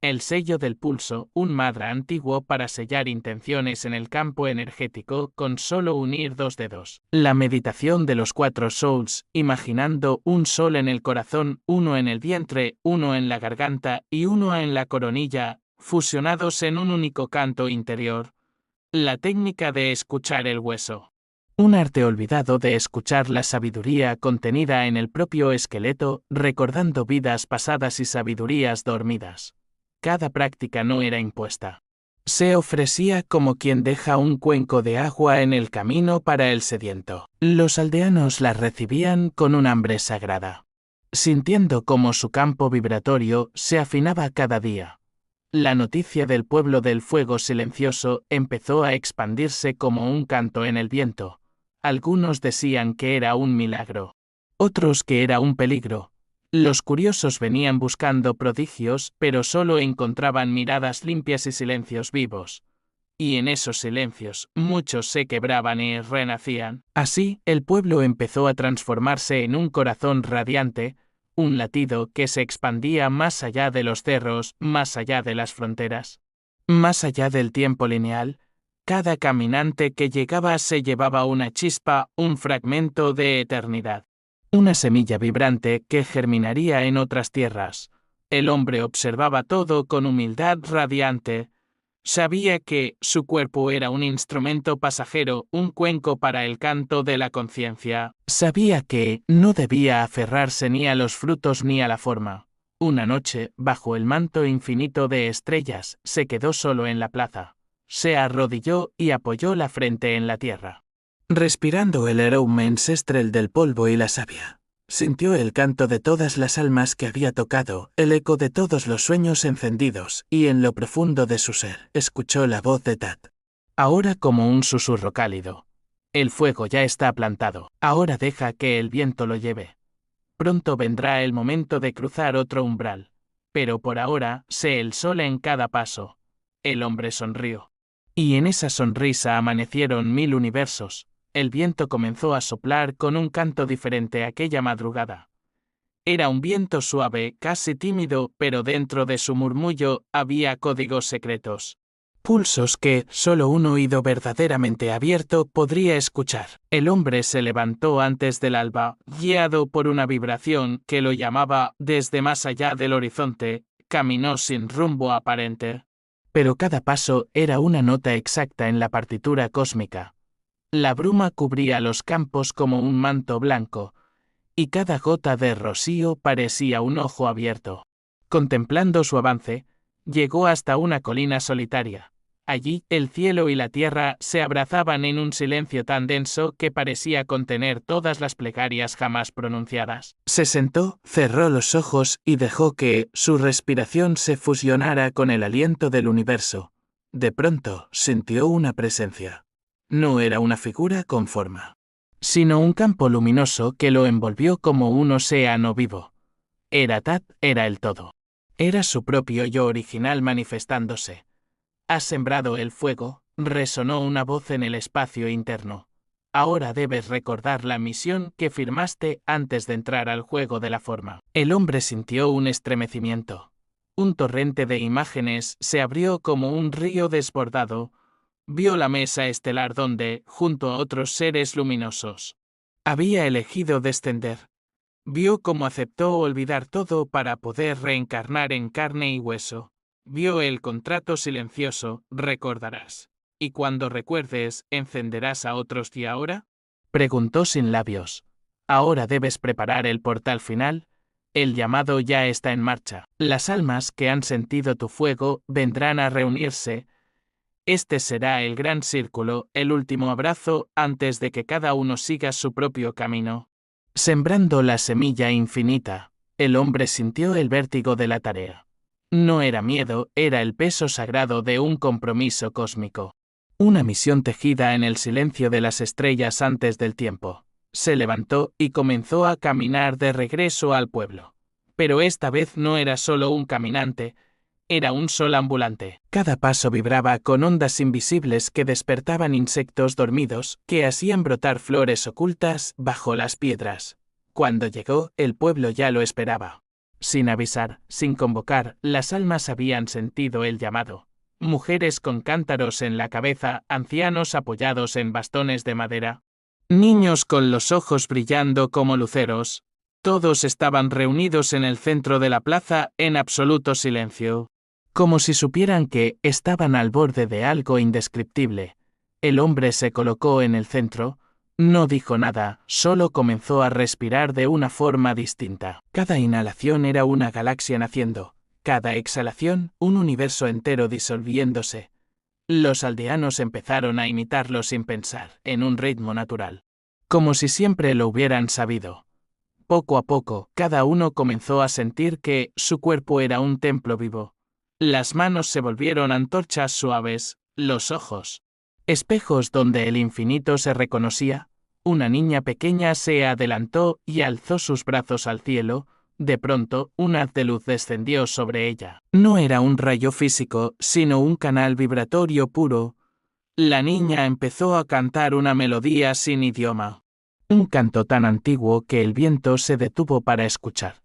El sello del pulso, un mantra antiguo para sellar intenciones en el campo energético con solo unir 2 dedos. La meditación de los 4 souls, imaginando un sol en el corazón, uno en el vientre, uno en la garganta y uno en la coronilla, fusionados en un único canto interior. La técnica de escuchar el hueso. Un arte olvidado de escuchar la sabiduría contenida en el propio esqueleto, recordando vidas pasadas y sabidurías dormidas. Cada práctica no era impuesta. Se ofrecía como quien deja un cuenco de agua en el camino para el sediento. Los aldeanos la recibían con un hambre sagrada, sintiendo cómo su campo vibratorio se afinaba cada día. La noticia del pueblo del fuego silencioso empezó a expandirse como un canto en el viento. Algunos decían que era un milagro, otros que era un peligro. Los curiosos venían buscando prodigios, pero solo encontraban miradas limpias y silencios vivos. Y en esos silencios, muchos se quebraban y renacían. Así, el pueblo empezó a transformarse en un corazón radiante, un latido que se expandía más allá de los cerros, más allá de las fronteras, más allá del tiempo lineal. Cada caminante que llegaba se llevaba una chispa, un fragmento de eternidad. Una semilla vibrante que germinaría en otras tierras. El hombre observaba todo con humildad radiante. Sabía que su cuerpo era un instrumento pasajero, un cuenco para el canto de la conciencia. Sabía que no debía aferrarse ni a los frutos ni a la forma. Una noche, bajo el manto infinito de estrellas, se quedó solo en la plaza. Se arrodilló y apoyó la frente en la tierra. Respirando el aroma ancestral del polvo y la savia, sintió el canto de todas las almas que había tocado, el eco de todos los sueños encendidos, y en lo profundo de su ser, escuchó la voz de Tat. Ahora como un susurro cálido. El fuego ya está plantado, ahora deja que el viento lo lleve. Pronto vendrá el momento de cruzar otro umbral. Pero por ahora, sé el sol en cada paso. El hombre sonrió. Y en esa sonrisa amanecieron 1000 universos. El viento comenzó a soplar con un canto diferente aquella madrugada. Era un viento suave, casi tímido, pero dentro de su murmullo había códigos secretos. Pulsos que solo un oído verdaderamente abierto podría escuchar. El hombre se levantó antes del alba, guiado por una vibración que lo llamaba desde más allá del horizonte, caminó sin rumbo aparente. Pero cada paso era una nota exacta en la partitura cósmica. La bruma cubría los campos como un manto blanco, y cada gota de rocío parecía un ojo abierto. Contemplando su avance, llegó hasta una colina solitaria. Allí, el cielo y la tierra se abrazaban en un silencio tan denso que parecía contener todas las plegarias jamás pronunciadas. Se sentó, cerró los ojos y dejó que su respiración se fusionara con el aliento del universo. De pronto, sintió una presencia. No era una figura con forma, sino un campo luminoso que lo envolvió como un océano vivo. Era Tat, era el todo. Era su propio yo original manifestándose. Has sembrado el fuego, resonó una voz en el espacio interno. Ahora debes recordar la misión que firmaste antes de entrar al juego de la forma. El hombre sintió un estremecimiento. Un torrente de imágenes se abrió como un río desbordado. Vio la mesa estelar donde, junto a otros seres luminosos, había elegido descender. Vio cómo aceptó olvidar todo para poder reencarnar en carne y hueso. Vio el contrato silencioso, recordarás. ¿Y cuando recuerdes, encenderás a otros y ahora? Preguntó sin labios. Ahora debes preparar el portal final. El llamado ya está en marcha. Las almas que han sentido tu fuego vendrán a reunirse. Este será el gran círculo, el último abrazo, antes de que cada uno siga su propio camino. Sembrando la semilla infinita, el hombre sintió el vértigo de la tarea. No era miedo, era el peso sagrado de un compromiso cósmico. Una misión tejida en el silencio de las estrellas antes del tiempo. Se levantó y comenzó a caminar de regreso al pueblo. Pero esta vez no era solo un caminante, era un sol ambulante. Cada paso vibraba con ondas invisibles que despertaban insectos dormidos que hacían brotar flores ocultas bajo las piedras. Cuando llegó, el pueblo ya lo esperaba. Sin avisar, sin convocar, las almas habían sentido el llamado. Mujeres con cántaros en la cabeza, ancianos apoyados en bastones de madera, niños con los ojos brillando como luceros. Todos estaban reunidos en el centro de la plaza en absoluto silencio. Como si supieran que estaban al borde de algo indescriptible. El hombre se colocó en el centro. No dijo nada, solo comenzó a respirar de una forma distinta. Cada inhalación era una galaxia naciendo, cada exhalación un universo entero disolviéndose. Los aldeanos empezaron a imitarlo sin pensar, en un ritmo natural. Como si siempre lo hubieran sabido. Poco a poco, cada uno comenzó a sentir que su cuerpo era un templo vivo. Las manos se volvieron antorchas suaves, los ojos espejos donde el infinito se reconocía. Una niña pequeña se adelantó y alzó sus brazos al cielo. De pronto, un haz de luz descendió sobre ella. No era un rayo físico, sino un canal vibratorio puro. La niña empezó a cantar una melodía sin idioma. Un canto tan antiguo que el viento se detuvo para escuchar.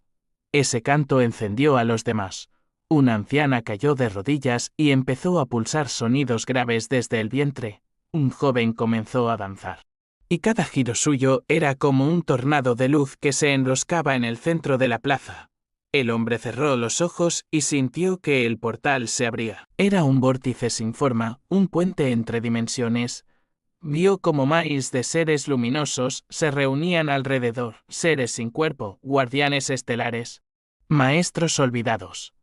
Ese canto encendió a los demás. Una anciana cayó de rodillas y empezó a pulsar sonidos graves desde el vientre. Un joven comenzó a danzar. Y cada giro suyo era como un tornado de luz que se enroscaba en el centro de la plaza. El hombre cerró los ojos y sintió que el portal se abría. Era un vórtice sin forma, un puente entre dimensiones. Vio como maíz de seres luminosos se reunían alrededor, seres sin cuerpo, guardianes estelares, maestros olvidados.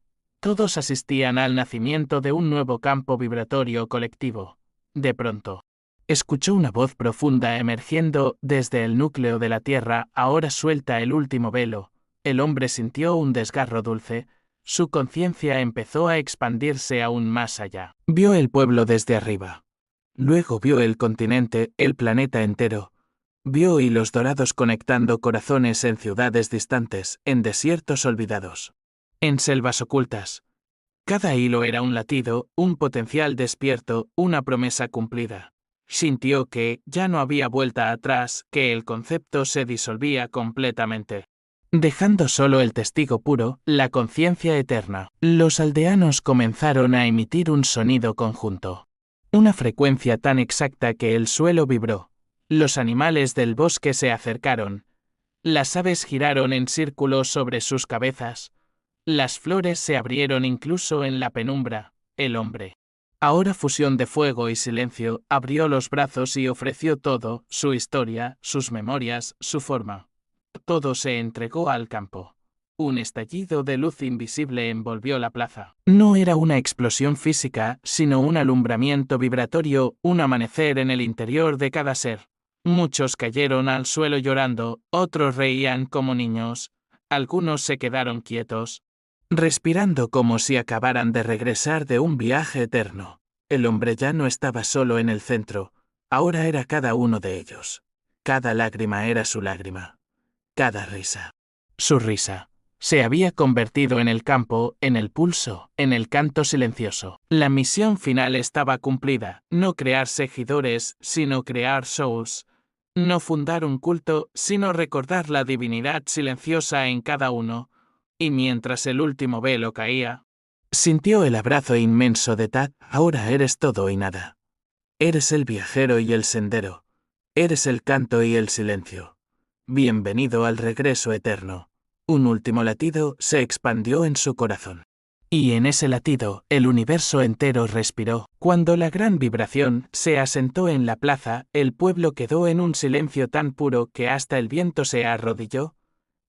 Todos asistían al nacimiento de un nuevo campo vibratorio colectivo. De pronto, escuchó una voz profunda emergiendo desde el núcleo de la Tierra. Ahora suelta el último velo. El hombre sintió un desgarro dulce. Su conciencia empezó a expandirse aún más allá. Vio el pueblo desde arriba. Luego vio el continente, el planeta entero. Vio hilos dorados conectando corazones en ciudades distantes, en desiertos olvidados, en selvas ocultas. Cada hilo era un latido, un potencial despierto, una promesa cumplida. Sintió que ya no había vuelta atrás, que el concepto se disolvía completamente, dejando solo el testigo puro, la conciencia eterna. Los aldeanos comenzaron a emitir un sonido conjunto. Una frecuencia tan exacta que el suelo vibró. Los animales del bosque se acercaron. Las aves giraron en círculos sobre sus cabezas. Las flores se abrieron incluso en la penumbra. El hombre, ahora fusión de fuego y silencio, abrió los brazos y ofreció todo, su historia, sus memorias, su forma. Todo se entregó al campo. Un estallido de luz invisible envolvió la plaza. No era una explosión física, sino un alumbramiento vibratorio, un amanecer en el interior de cada ser. Muchos cayeron al suelo llorando, otros reían como niños. Algunos se quedaron quietos, respirando como si acabaran de regresar de un viaje eterno. El hombre ya no estaba solo en el centro, ahora era cada uno de ellos. Cada lágrima era su lágrima. Cada risa, su risa. Se había convertido en el campo, en el pulso, en el canto silencioso. La misión final estaba cumplida, no crear seguidores, sino crear souls. No fundar un culto, sino recordar la divinidad silenciosa en cada uno. Y mientras el último velo caía, sintió el abrazo inmenso de Tad. Ahora eres todo y nada. Eres el viajero y el sendero. Eres el canto y el silencio. Bienvenido al regreso eterno. Un último latido se expandió en su corazón. Y en ese latido, el universo entero respiró. Cuando la gran vibración se asentó en la plaza, el pueblo quedó en un silencio tan puro que hasta el viento se arrodilló.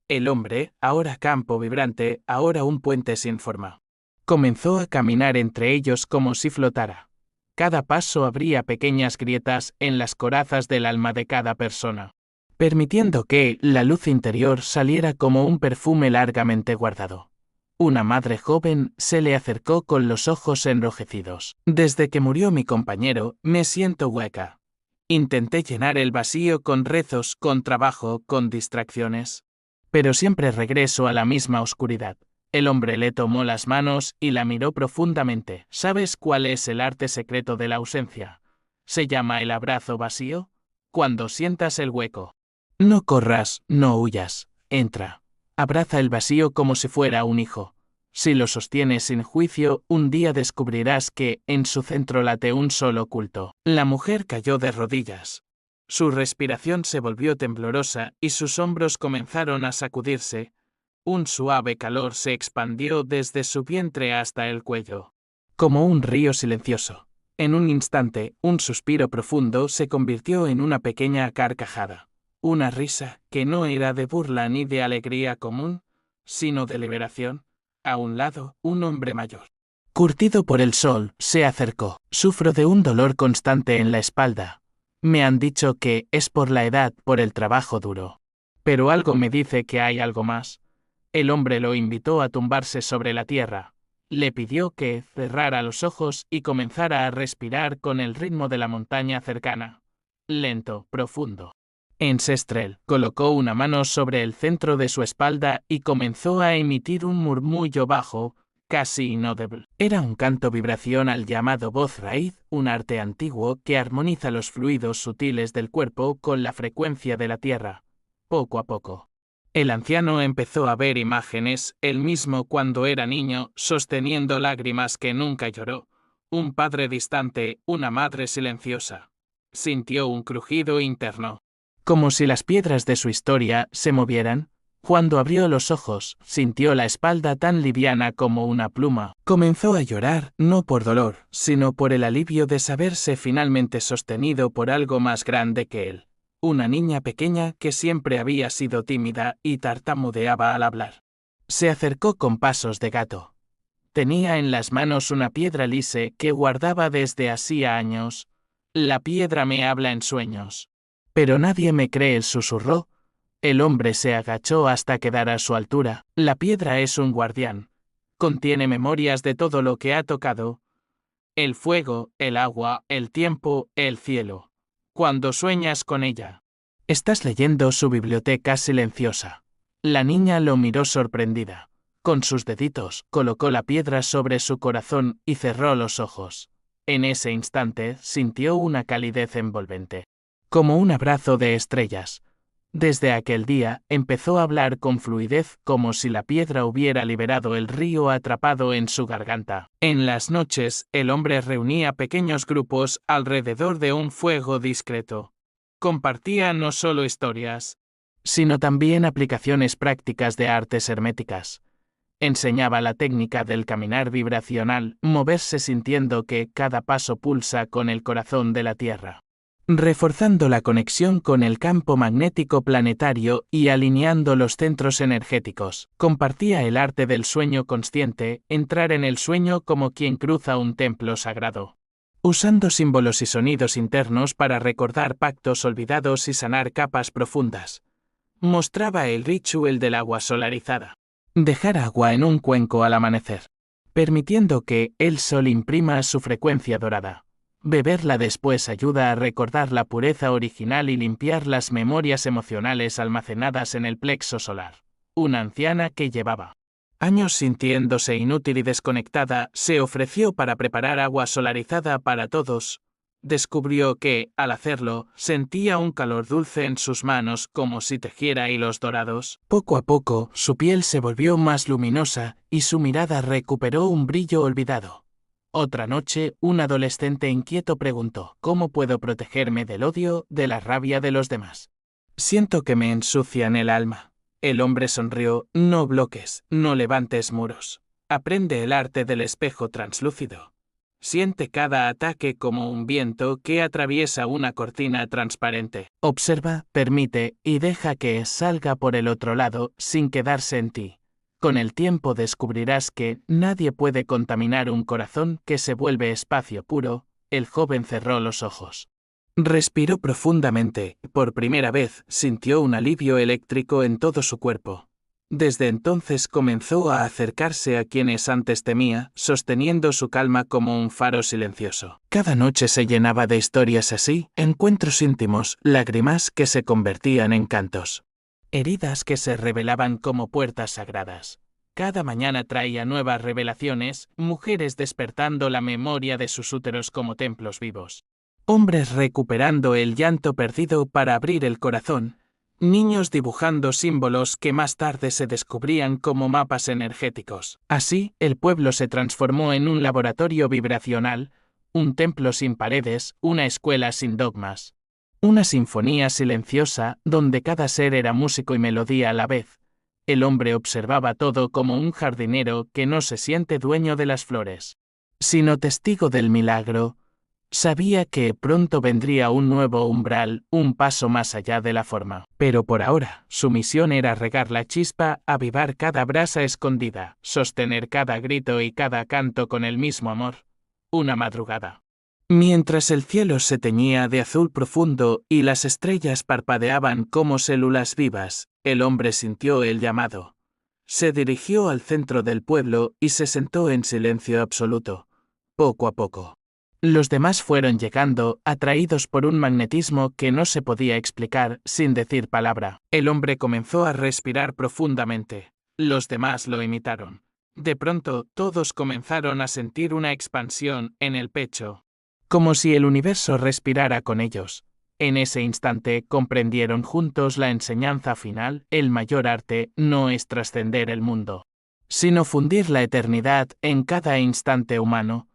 El hombre, ahora campo vibrante, ahora un puente sin forma, comenzó a caminar entre ellos como si flotara. Cada paso abría pequeñas grietas en las corazas del alma de cada persona, permitiendo que la luz interior saliera como un perfume largamente guardado. Una madre joven se le acercó con los ojos enrojecidos. Desde que murió mi compañero, me siento hueca. Intenté llenar el vacío con rezos, con trabajo, con distracciones. Pero siempre regreso a la misma oscuridad. El hombre le tomó las manos y la miró profundamente. ¿Sabes cuál es el arte secreto de la ausencia? Se llama el abrazo vacío. Cuando sientas el hueco, no corras, no huyas, entra. Abraza el vacío como si fuera un hijo. Si lo sostienes sin juicio, un día descubrirás que, en su centro late un solo culto. La mujer cayó de rodillas. Su respiración se volvió temblorosa y sus hombros comenzaron a sacudirse. Un suave calor se expandió desde su vientre hasta el cuello. Como un río silencioso. En un instante, un suspiro profundo se convirtió en una pequeña carcajada. Una risa que no era de burla ni de alegría común, sino de liberación. A un lado, un hombre mayor, curtido por el sol, se acercó. Sufro de un dolor constante en la espalda. Me han dicho que es por la edad, por el trabajo duro. Pero algo me dice que hay algo más. El hombre lo invitó a tumbarse sobre la tierra. Le pidió que cerrara los ojos y comenzara a respirar con el ritmo de la montaña cercana. Lento, profundo. Ensestrel colocó una mano sobre el centro de su espalda y comenzó a emitir un murmullo bajo, casi inaudible. Era un canto vibracional llamado voz raíz, un arte antiguo que armoniza los fluidos sutiles del cuerpo con la frecuencia de la tierra. Poco a poco, el anciano empezó a ver imágenes, él mismo cuando era niño, sosteniendo lágrimas que nunca lloró, un padre distante, una madre silenciosa. Sintió un crujido interno. Como si las piedras de su historia se movieran. Cuando abrió los ojos, sintió la espalda tan liviana como una pluma. Comenzó a llorar, no por dolor, sino por el alivio de saberse finalmente sostenido por algo más grande que él. Una niña pequeña que siempre había sido tímida y tartamudeaba al hablar. Se acercó con pasos de gato. Tenía en las manos una piedra lise que guardaba desde hacía años. La piedra me habla en sueños. Pero nadie me cree, susurró. El hombre se agachó hasta quedar a su altura. La piedra es un guardián. Contiene memorias de todo lo que ha tocado. El fuego, el agua, el tiempo, el cielo. Cuando sueñas con ella, estás leyendo su biblioteca silenciosa. La niña lo miró sorprendida. Con sus deditos, colocó la piedra sobre su corazón y cerró los ojos. En ese instante, sintió una calidez envolvente. Como un abrazo de estrellas. Desde aquel día, empezó a hablar con fluidez como si la piedra hubiera liberado el río atrapado en su garganta. En las noches, el hombre reunía pequeños grupos alrededor de un fuego discreto. Compartía no solo historias, sino también aplicaciones prácticas de artes herméticas. Enseñaba la técnica del caminar vibracional, moverse sintiendo que cada paso pulsa con el corazón de la tierra, reforzando la conexión con el campo magnético planetario y alineando los centros energéticos. Compartía el arte del sueño consciente, entrar en el sueño como quien cruza un templo sagrado, usando símbolos y sonidos internos para recordar pactos olvidados y sanar capas profundas. Mostraba el ritual del agua solarizada. Dejar agua en un cuenco al amanecer, permitiendo que el sol imprima su frecuencia dorada. Beberla después ayuda a recordar la pureza original y limpiar las memorias emocionales almacenadas en el plexo solar. Una anciana que llevaba años sintiéndose inútil y desconectada, se ofreció para preparar agua solarizada para todos. Descubrió que, al hacerlo, sentía un calor dulce en sus manos como si tejiera hilos dorados. Poco a poco, su piel se volvió más luminosa y su mirada recuperó un brillo olvidado. Otra noche, un adolescente inquieto preguntó: ¿cómo puedo protegerme del odio, de la rabia de los demás? Siento que me ensucian el alma. El hombre sonrió: no bloques, no levantes muros. Aprende el arte del espejo translúcido. Siente cada ataque como un viento que atraviesa una cortina transparente. Observa, permite y deja que salga por el otro lado sin quedarse en ti. Con el tiempo descubrirás que nadie puede contaminar un corazón que se vuelve espacio puro. El joven cerró los ojos. Respiró profundamente. Por primera vez, sintió un alivio eléctrico en todo su cuerpo. Desde entonces comenzó a acercarse a quienes antes temía, sosteniendo su calma como un faro silencioso. Cada noche se llenaba de historias así, encuentros íntimos, lágrimas que se convertían en cantos, heridas que se revelaban como puertas sagradas. Cada mañana traía nuevas revelaciones, mujeres despertando la memoria de sus úteros como templos vivos, hombres recuperando el llanto perdido para abrir el corazón, niños dibujando símbolos que más tarde se descubrían como mapas energéticos. Así, el pueblo se transformó en un laboratorio vibracional, un templo sin paredes, una escuela sin dogmas. Una sinfonía silenciosa donde cada ser era músico y melodía a la vez. El hombre observaba todo como un jardinero que no se siente dueño de las flores, sino testigo del milagro. Sabía que pronto vendría un nuevo umbral, un paso más allá de la forma. Pero por ahora, su misión era regar la chispa, avivar cada brasa escondida, sostener cada grito y cada canto con el mismo amor. Una madrugada. Mientras el cielo se teñía de azul profundo y las estrellas parpadeaban como células vivas, el hombre sintió el llamado. Se dirigió al centro del pueblo y se sentó en silencio absoluto. Poco a poco. Los demás fueron llegando, atraídos por un magnetismo que no se podía explicar sin decir palabra. El hombre comenzó a respirar profundamente. Los demás lo imitaron. De pronto, todos comenzaron a sentir una expansión en el pecho, como si el universo respirara con ellos. En ese instante comprendieron juntos la enseñanza final: el mayor arte no es trascender el mundo, sino fundir la eternidad en cada instante humano.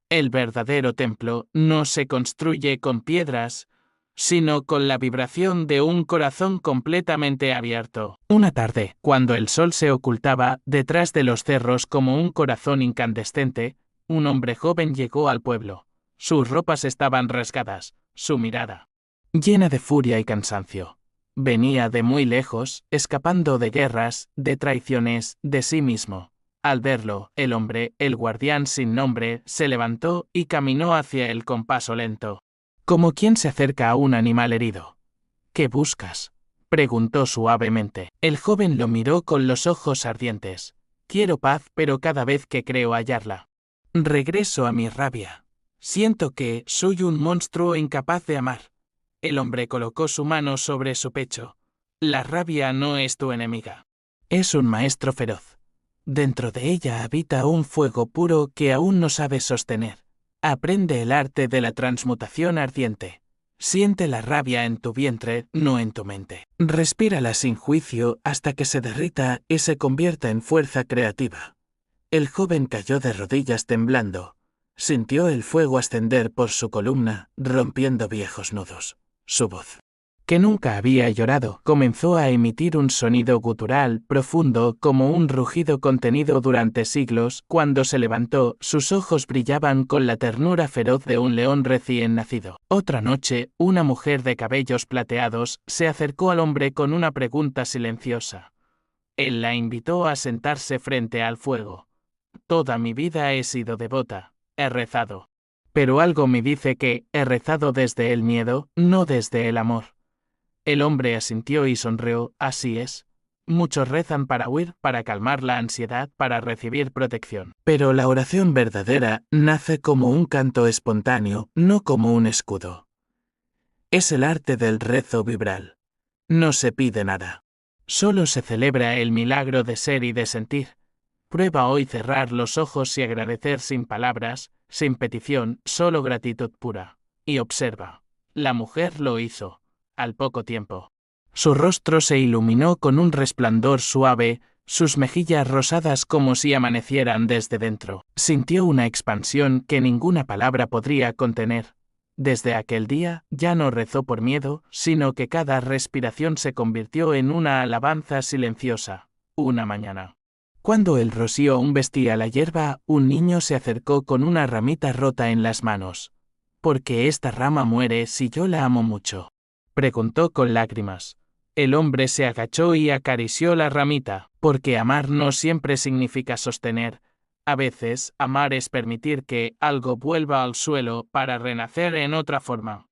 El verdadero templo no se construye con piedras, sino con la vibración de un corazón completamente abierto. Una tarde, cuando el sol se ocultaba detrás de los cerros como un corazón incandescente, un hombre joven llegó al pueblo. Sus ropas estaban rasgadas, su mirada llena de furia y cansancio. Venía de muy lejos, escapando de guerras, de traiciones, de sí mismo. Al verlo, el hombre, el guardián sin nombre, se levantó y caminó hacia él con paso lento, como quien se acerca a un animal herido. ¿Qué buscas?, preguntó suavemente. El joven lo miró con los ojos ardientes. Quiero paz, pero cada vez que creo hallarla, regreso a mi rabia. Siento que soy un monstruo incapaz de amar. El hombre colocó su mano sobre su pecho. La rabia no es tu enemiga. Es un maestro feroz. Dentro de ella habita un fuego puro que aún no sabes sostener. Aprende el arte de la transmutación ardiente. Siente la rabia en tu vientre, no en tu mente. Respírala sin juicio hasta que se derrita y se convierta en fuerza creativa. El joven cayó de rodillas temblando. Sintió el fuego ascender por su columna, rompiendo viejos nudos. Su voz, que nunca había llorado, comenzó a emitir un sonido gutural, profundo, como un rugido contenido durante siglos. Cuando se levantó, sus ojos brillaban con la ternura feroz de un león recién nacido. Otra noche, una mujer de cabellos plateados se acercó al hombre con una pregunta silenciosa. Él la invitó a sentarse frente al fuego. Toda mi vida he sido devota, he rezado. Pero algo me dice que he rezado desde el miedo, no desde el amor. El hombre asintió y sonrió. Así es. Muchos rezan para huir, para calmar la ansiedad, para recibir protección. Pero la oración verdadera nace como un canto espontáneo, no como un escudo. Es el arte del rezo vibral. No se pide nada. Solo se celebra el milagro de ser y de sentir. Prueba hoy cerrar los ojos y agradecer sin palabras, sin petición, solo gratitud pura. Y observa. La mujer lo hizo. Al poco tiempo, su rostro se iluminó con un resplandor suave, sus mejillas rosadas como si amanecieran desde dentro. Sintió una expansión que ninguna palabra podría contener. Desde aquel día, ya no rezó por miedo, sino que cada respiración se convirtió en una alabanza silenciosa. Una mañana, cuando el rocío aún vestía la hierba, un niño se acercó con una ramita rota en las manos. ¿Por qué esta rama muere si yo la amo mucho?, preguntó con lágrimas. El hombre se agachó y acarició la ramita, porque amar no siempre significa sostener. A veces, amar es permitir que algo vuelva al suelo para renacer en otra forma.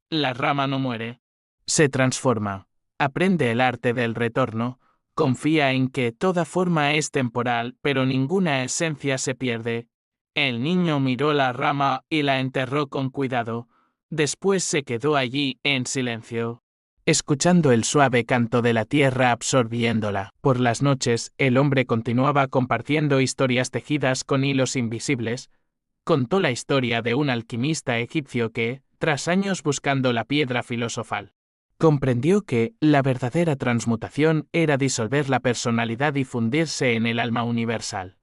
La rama no muere. Se transforma. Aprende el arte del retorno. Confía en que toda forma es temporal, pero ninguna esencia se pierde. El niño miró la rama y la enterró con cuidado. Después se quedó allí, en silencio, escuchando el suave canto de la tierra absorbiéndola. Por las noches, el hombre continuaba compartiendo historias tejidas con hilos invisibles. Contó la historia de un alquimista egipcio que, tras años buscando la piedra filosofal, Comprendió que la verdadera transmutación era disolver la personalidad y fundirse en el alma universal.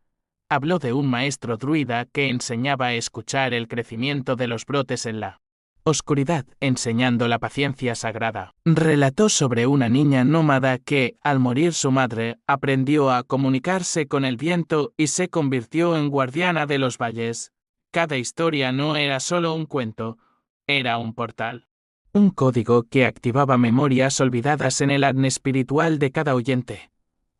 Habló de un maestro druida que enseñaba a escuchar el crecimiento de los brotes en la oscuridad, enseñando la paciencia sagrada. Relató sobre una niña nómada que, al morir su madre, aprendió a comunicarse con el viento y se convirtió en guardiana de los valles. Cada historia no era solo un cuento, era un portal. Un código que activaba memorias olvidadas en el ADN espiritual de cada oyente.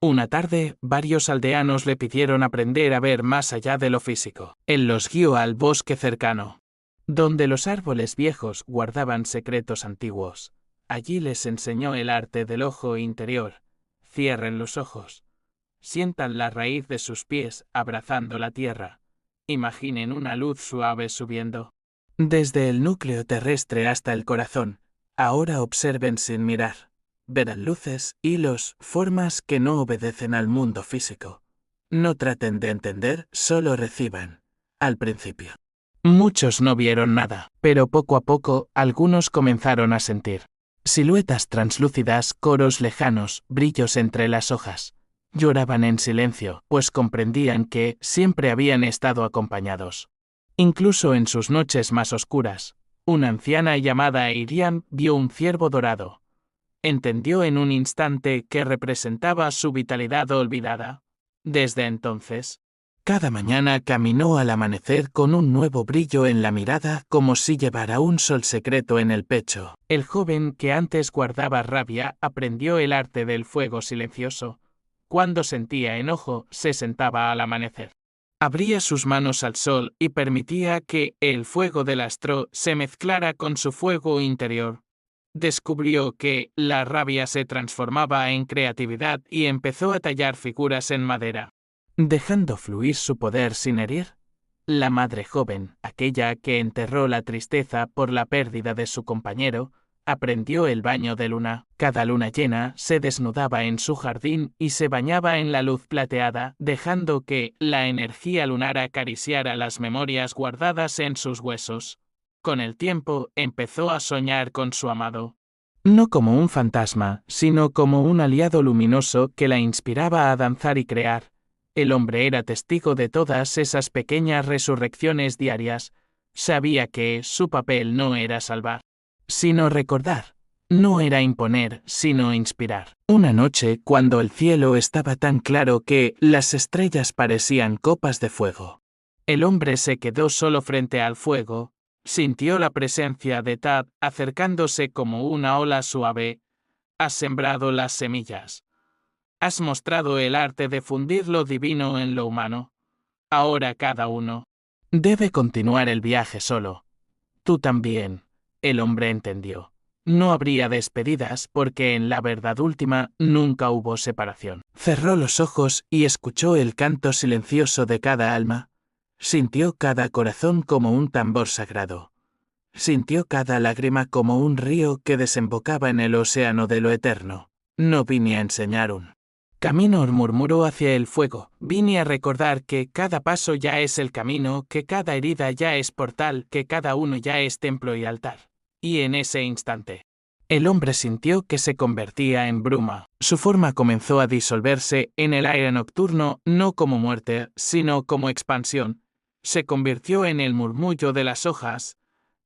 Una tarde, varios aldeanos le pidieron aprender a ver más allá de lo físico. Él los guió al bosque cercano, donde los árboles viejos guardaban secretos antiguos. Allí les enseñó el arte del ojo interior. Cierren los ojos. Sientan la raíz de sus pies abrazando la tierra. Imaginen una luz suave subiendo desde el núcleo terrestre hasta el corazón. Ahora observen sin mirar. Verán luces, hilos, formas que no obedecen al mundo físico. No traten de entender, solo reciban. Al principio. Muchos no vieron nada, pero poco a poco algunos comenzaron a sentir siluetas translúcidas, coros lejanos, brillos entre las hojas. Lloraban en silencio, pues comprendían que siempre habían estado acompañados. Incluso en sus noches más oscuras, una anciana llamada Iriam vio un ciervo dorado. Entendió en un instante que representaba su vitalidad olvidada. Desde entonces, cada mañana caminó al amanecer con un nuevo brillo en la mirada, como si llevara un sol secreto en el pecho. El joven que antes guardaba rabia aprendió el arte del fuego silencioso. Cuando sentía enojo, se sentaba al amanecer. Abría sus manos al sol y permitía que el fuego del astro se mezclara con su fuego interior. Descubrió que la rabia se transformaba en creatividad y empezó a tallar figuras en madera, dejando fluir su poder sin herir. La madre joven, aquella que enterró la tristeza por la pérdida de su compañero, aprendió el baño de luna. Cada luna llena se desnudaba en su jardín y se bañaba en la luz plateada, dejando que la energía lunar acariciara las memorias guardadas en sus huesos. Con el tiempo, empezó a soñar con su amado. No como un fantasma, sino como un aliado luminoso que la inspiraba a danzar y crear. El hombre era testigo de todas esas pequeñas resurrecciones diarias. Sabía que su papel no era salvar, sino recordar. No era imponer, sino inspirar. Una noche, cuando el cielo estaba tan claro que las estrellas parecían copas de fuego, el hombre se quedó solo frente al fuego. Sintió la presencia de Tad acercándose como una ola suave. Has sembrado las semillas. Has mostrado el arte de fundir lo divino en lo humano. Ahora cada uno debe continuar el viaje solo. Tú también. El hombre entendió. No habría despedidas porque en la verdad última nunca hubo separación. Cerró los ojos y escuchó el canto silencioso de cada alma. Sintió cada corazón como un tambor sagrado. Sintió cada lágrima como un río que desembocaba en el océano de lo eterno. No vine a enseñar un camino, murmuró hacia el fuego. Vine a recordar que cada paso ya es el camino, que cada herida ya es portal, que cada uno ya es templo y altar. Y en ese instante, el hombre sintió que se convertía en bruma. Su forma comenzó a disolverse en el aire nocturno, no como muerte, sino como expansión. Se convirtió en el murmullo de las hojas,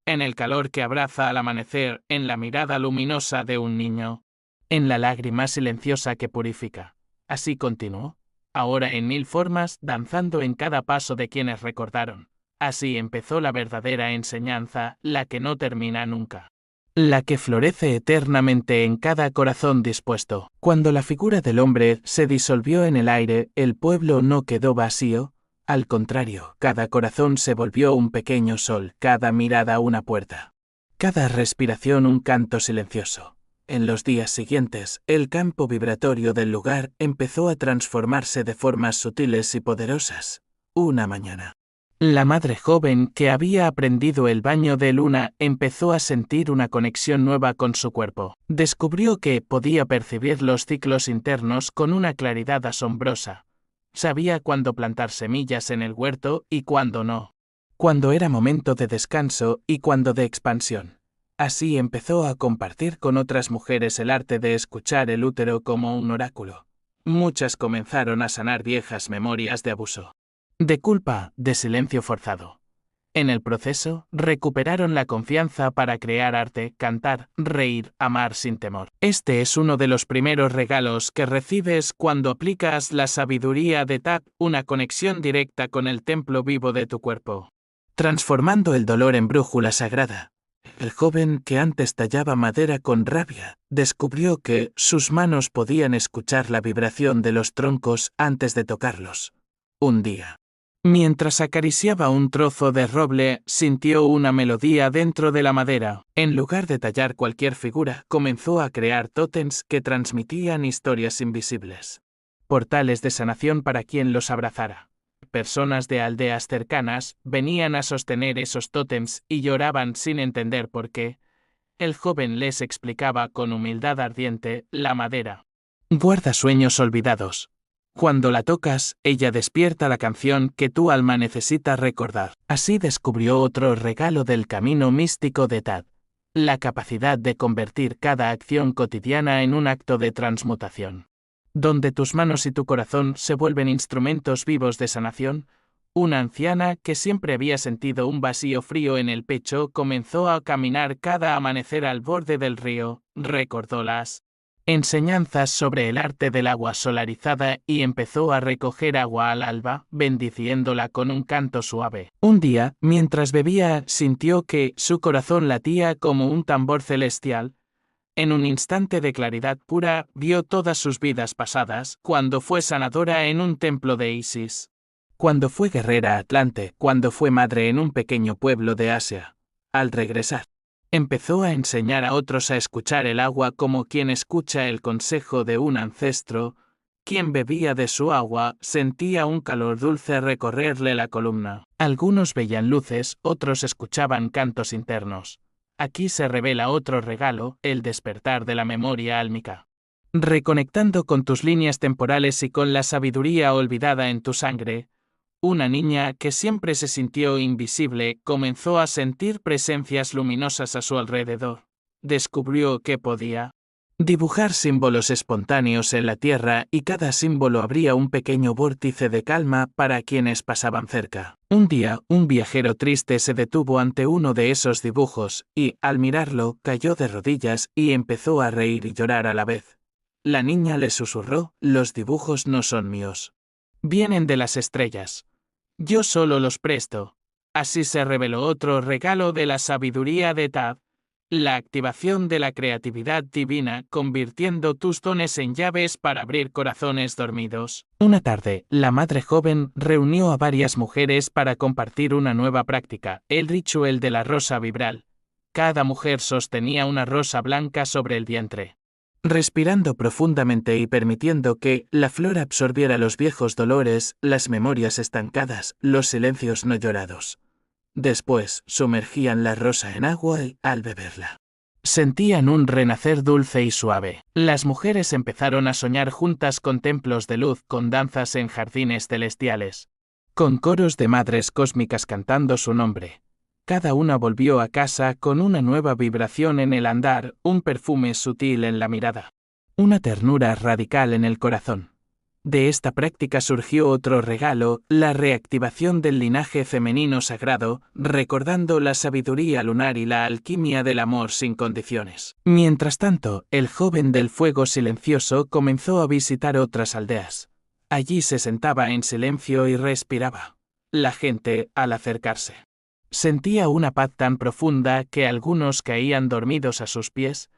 en el calor que abraza al amanecer, en la mirada luminosa de un niño, en la lágrima silenciosa que purifica. Así continuó, ahora en 1000 formas, danzando en cada paso de quienes recordaron. Así empezó la verdadera enseñanza, la que no termina nunca, la que florece eternamente en cada corazón dispuesto. Cuando la figura del hombre se disolvió en el aire, el pueblo no quedó vacío. Al contrario, cada corazón se volvió un pequeño sol, cada mirada una puerta, cada respiración un canto silencioso. En los días siguientes, el campo vibratorio del lugar empezó a transformarse de formas sutiles y poderosas. Una mañana, la madre joven que había aprendido el baño de luna empezó a sentir una conexión nueva con su cuerpo. Descubrió que podía percibir los ciclos internos con una claridad asombrosa. Sabía cuándo plantar semillas en el huerto y cuándo no. Cuándo era momento de descanso y cuándo de expansión. Así empezó a compartir con otras mujeres el arte de escuchar el útero como un oráculo. Muchas comenzaron a sanar viejas memorias de abuso, de culpa, de silencio forzado. En el proceso, recuperaron la confianza para crear arte, cantar, reír, amar sin temor. Este es uno de los primeros regalos que recibes cuando aplicas la sabiduría de Tat, una conexión directa con el templo vivo de tu cuerpo, transformando el dolor en brújula sagrada. El joven que antes tallaba madera con rabia, descubrió que sus manos podían escuchar la vibración de los troncos antes de tocarlos. Un día, mientras acariciaba un trozo de roble, sintió una melodía dentro de la madera. En lugar de tallar cualquier figura, comenzó a crear tótems que transmitían historias invisibles. Portales de sanación para quien los abrazara. Personas de aldeas cercanas venían a sostener esos tótems y lloraban sin entender por qué. El joven les explicaba con humildad ardiente: la madera guarda sueños olvidados. Cuando la tocas, ella despierta la canción que tu alma necesita recordar. Así descubrió otro regalo del camino místico de Tat: la capacidad de convertir cada acción cotidiana en un acto de transmutación. Donde tus manos y tu corazón se vuelven instrumentos vivos de sanación. Una anciana que siempre había sentido un vacío frío en el pecho comenzó a caminar cada amanecer al borde del río, recordó las enseñanzas sobre el arte del agua solarizada y empezó a recoger agua al alba, bendiciéndola con un canto suave. Un día, mientras bebía, sintió que su corazón latía como un tambor celestial. En un instante de claridad pura, vio todas sus vidas pasadas, cuando fue sanadora en un templo de Isis, cuando fue guerrera atlante, cuando fue madre en un pequeño pueblo de Asia. Al regresar, empezó a enseñar a otros a escuchar el agua como quien escucha el consejo de un ancestro. Quien bebía de su agua sentía un calor dulce recorrerle la columna. Algunos veían luces, otros escuchaban cantos internos. Aquí se revela otro regalo, el despertar de la memoria álmica. Reconectando con tus líneas temporales y con la sabiduría olvidada en tu sangre, una niña que siempre se sintió invisible comenzó a sentir presencias luminosas a su alrededor. Descubrió que podía dibujar símbolos espontáneos en la tierra y cada símbolo abría un pequeño vórtice de calma para quienes pasaban cerca. Un día, un viajero triste se detuvo ante uno de esos dibujos y, al mirarlo, cayó de rodillas y empezó a reír y llorar a la vez. La niña le susurró: los dibujos no son míos. Vienen de las estrellas. Yo solo los presto. Así se reveló otro regalo de la sabiduría de Tat: la activación de la creatividad divina, convirtiendo tus dones en llaves para abrir corazones dormidos. Una tarde, la madre joven reunió a varias mujeres para compartir una nueva práctica, el ritual de la rosa vibral. Cada mujer sostenía una rosa blanca sobre el vientre. Respirando profundamente y permitiendo que la flor absorbiera los viejos dolores, las memorias estancadas, los silencios no llorados. Después, sumergían la rosa en agua y, al beberla, sentían un renacer dulce y suave. Las mujeres empezaron a soñar juntas con templos de luz, con danzas en jardines celestiales, con coros de madres cósmicas cantando su nombre. Cada una volvió a casa con una nueva vibración en el andar, un perfume sutil en la mirada, una ternura radical en el corazón. De esta práctica surgió otro regalo, la reactivación del linaje femenino sagrado, recordando la sabiduría lunar y la alquimia del amor sin condiciones. Mientras tanto, el joven del fuego silencioso comenzó a visitar otras aldeas. Allí se sentaba en silencio y respiraba. La gente, al acercarse, sentía una paz tan profunda que algunos caían dormidos a sus pies.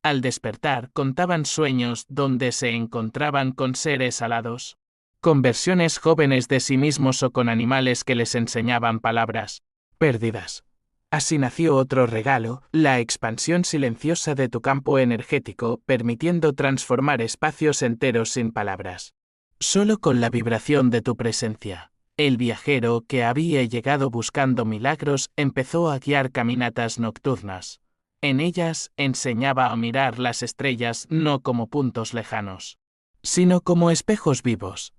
Al despertar contaban sueños donde se encontraban con seres alados, con versiones jóvenes de sí mismos o con animales que les enseñaban palabras perdidas. Así nació otro regalo, la expansión silenciosa de tu campo energético, permitiendo transformar espacios enteros sin palabras, solo con la vibración de tu presencia. El viajero que había llegado buscando milagros empezó a guiar caminatas nocturnas. En ellas enseñaba a mirar las estrellas no como puntos lejanos, sino como espejos vivos.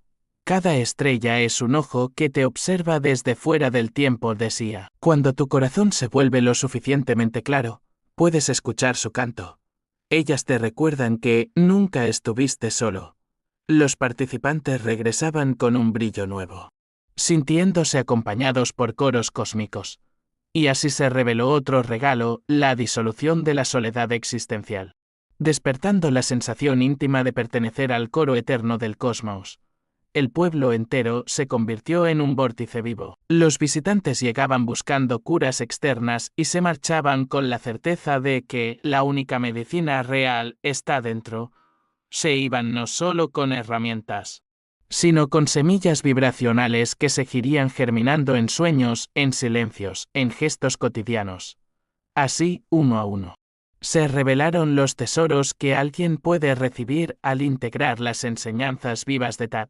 Cada estrella es un ojo que te observa desde fuera del tiempo, decía. Cuando tu corazón se vuelve lo suficientemente claro, puedes escuchar su canto. Ellas te recuerdan que nunca estuviste solo. Los participantes regresaban con un brillo nuevo, sintiéndose acompañados por coros cósmicos. Y así se reveló otro regalo, la disolución de la soledad existencial, despertando la sensación íntima de pertenecer al coro eterno del cosmos. El pueblo entero se convirtió en un vórtice vivo. Los visitantes llegaban buscando curas externas y se marchaban con la certeza de que la única medicina real está dentro. Se iban no solo con herramientas, sino con semillas vibracionales que seguirían germinando en sueños, en silencios, en gestos cotidianos. Así, uno a uno, se revelaron los tesoros que alguien puede recibir al integrar las enseñanzas vivas de Tad.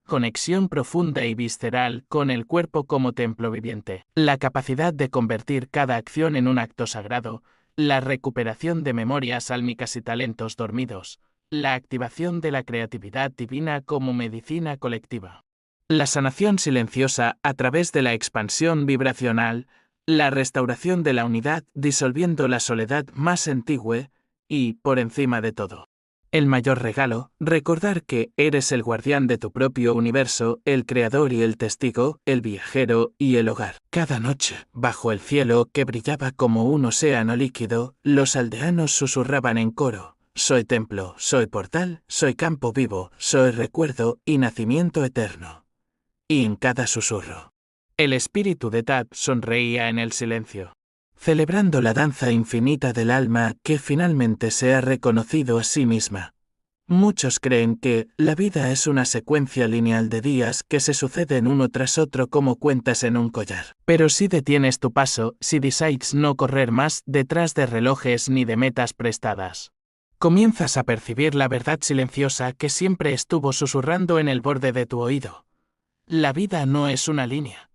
Conexión profunda y visceral con el cuerpo como templo viviente. La capacidad de convertir cada acción en un acto sagrado. La recuperación de memorias álmicas y talentos dormidos. La activación de la creatividad divina como medicina colectiva. La sanación silenciosa a través de la expansión vibracional. La restauración de la unidad disolviendo la soledad más antigua y, por encima de todo, el mayor regalo, recordar que eres el guardián de tu propio universo, el creador y el testigo, el viajero y el hogar. Cada noche, bajo el cielo que brillaba como un océano líquido, los aldeanos susurraban en coro: soy templo, soy portal, soy campo vivo, soy recuerdo y nacimiento eterno. Y en cada susurro, el espíritu de Tad sonreía en el silencio, celebrando la danza infinita del alma que finalmente se ha reconocido a sí misma. Muchos creen que la vida es una secuencia lineal de días que se suceden uno tras otro como cuentas en un collar. Pero si detienes tu paso, si decides no correr más detrás de relojes ni de metas prestadas, comienzas a percibir la verdad silenciosa que siempre estuvo susurrando en el borde de tu oído. La vida no es una línea.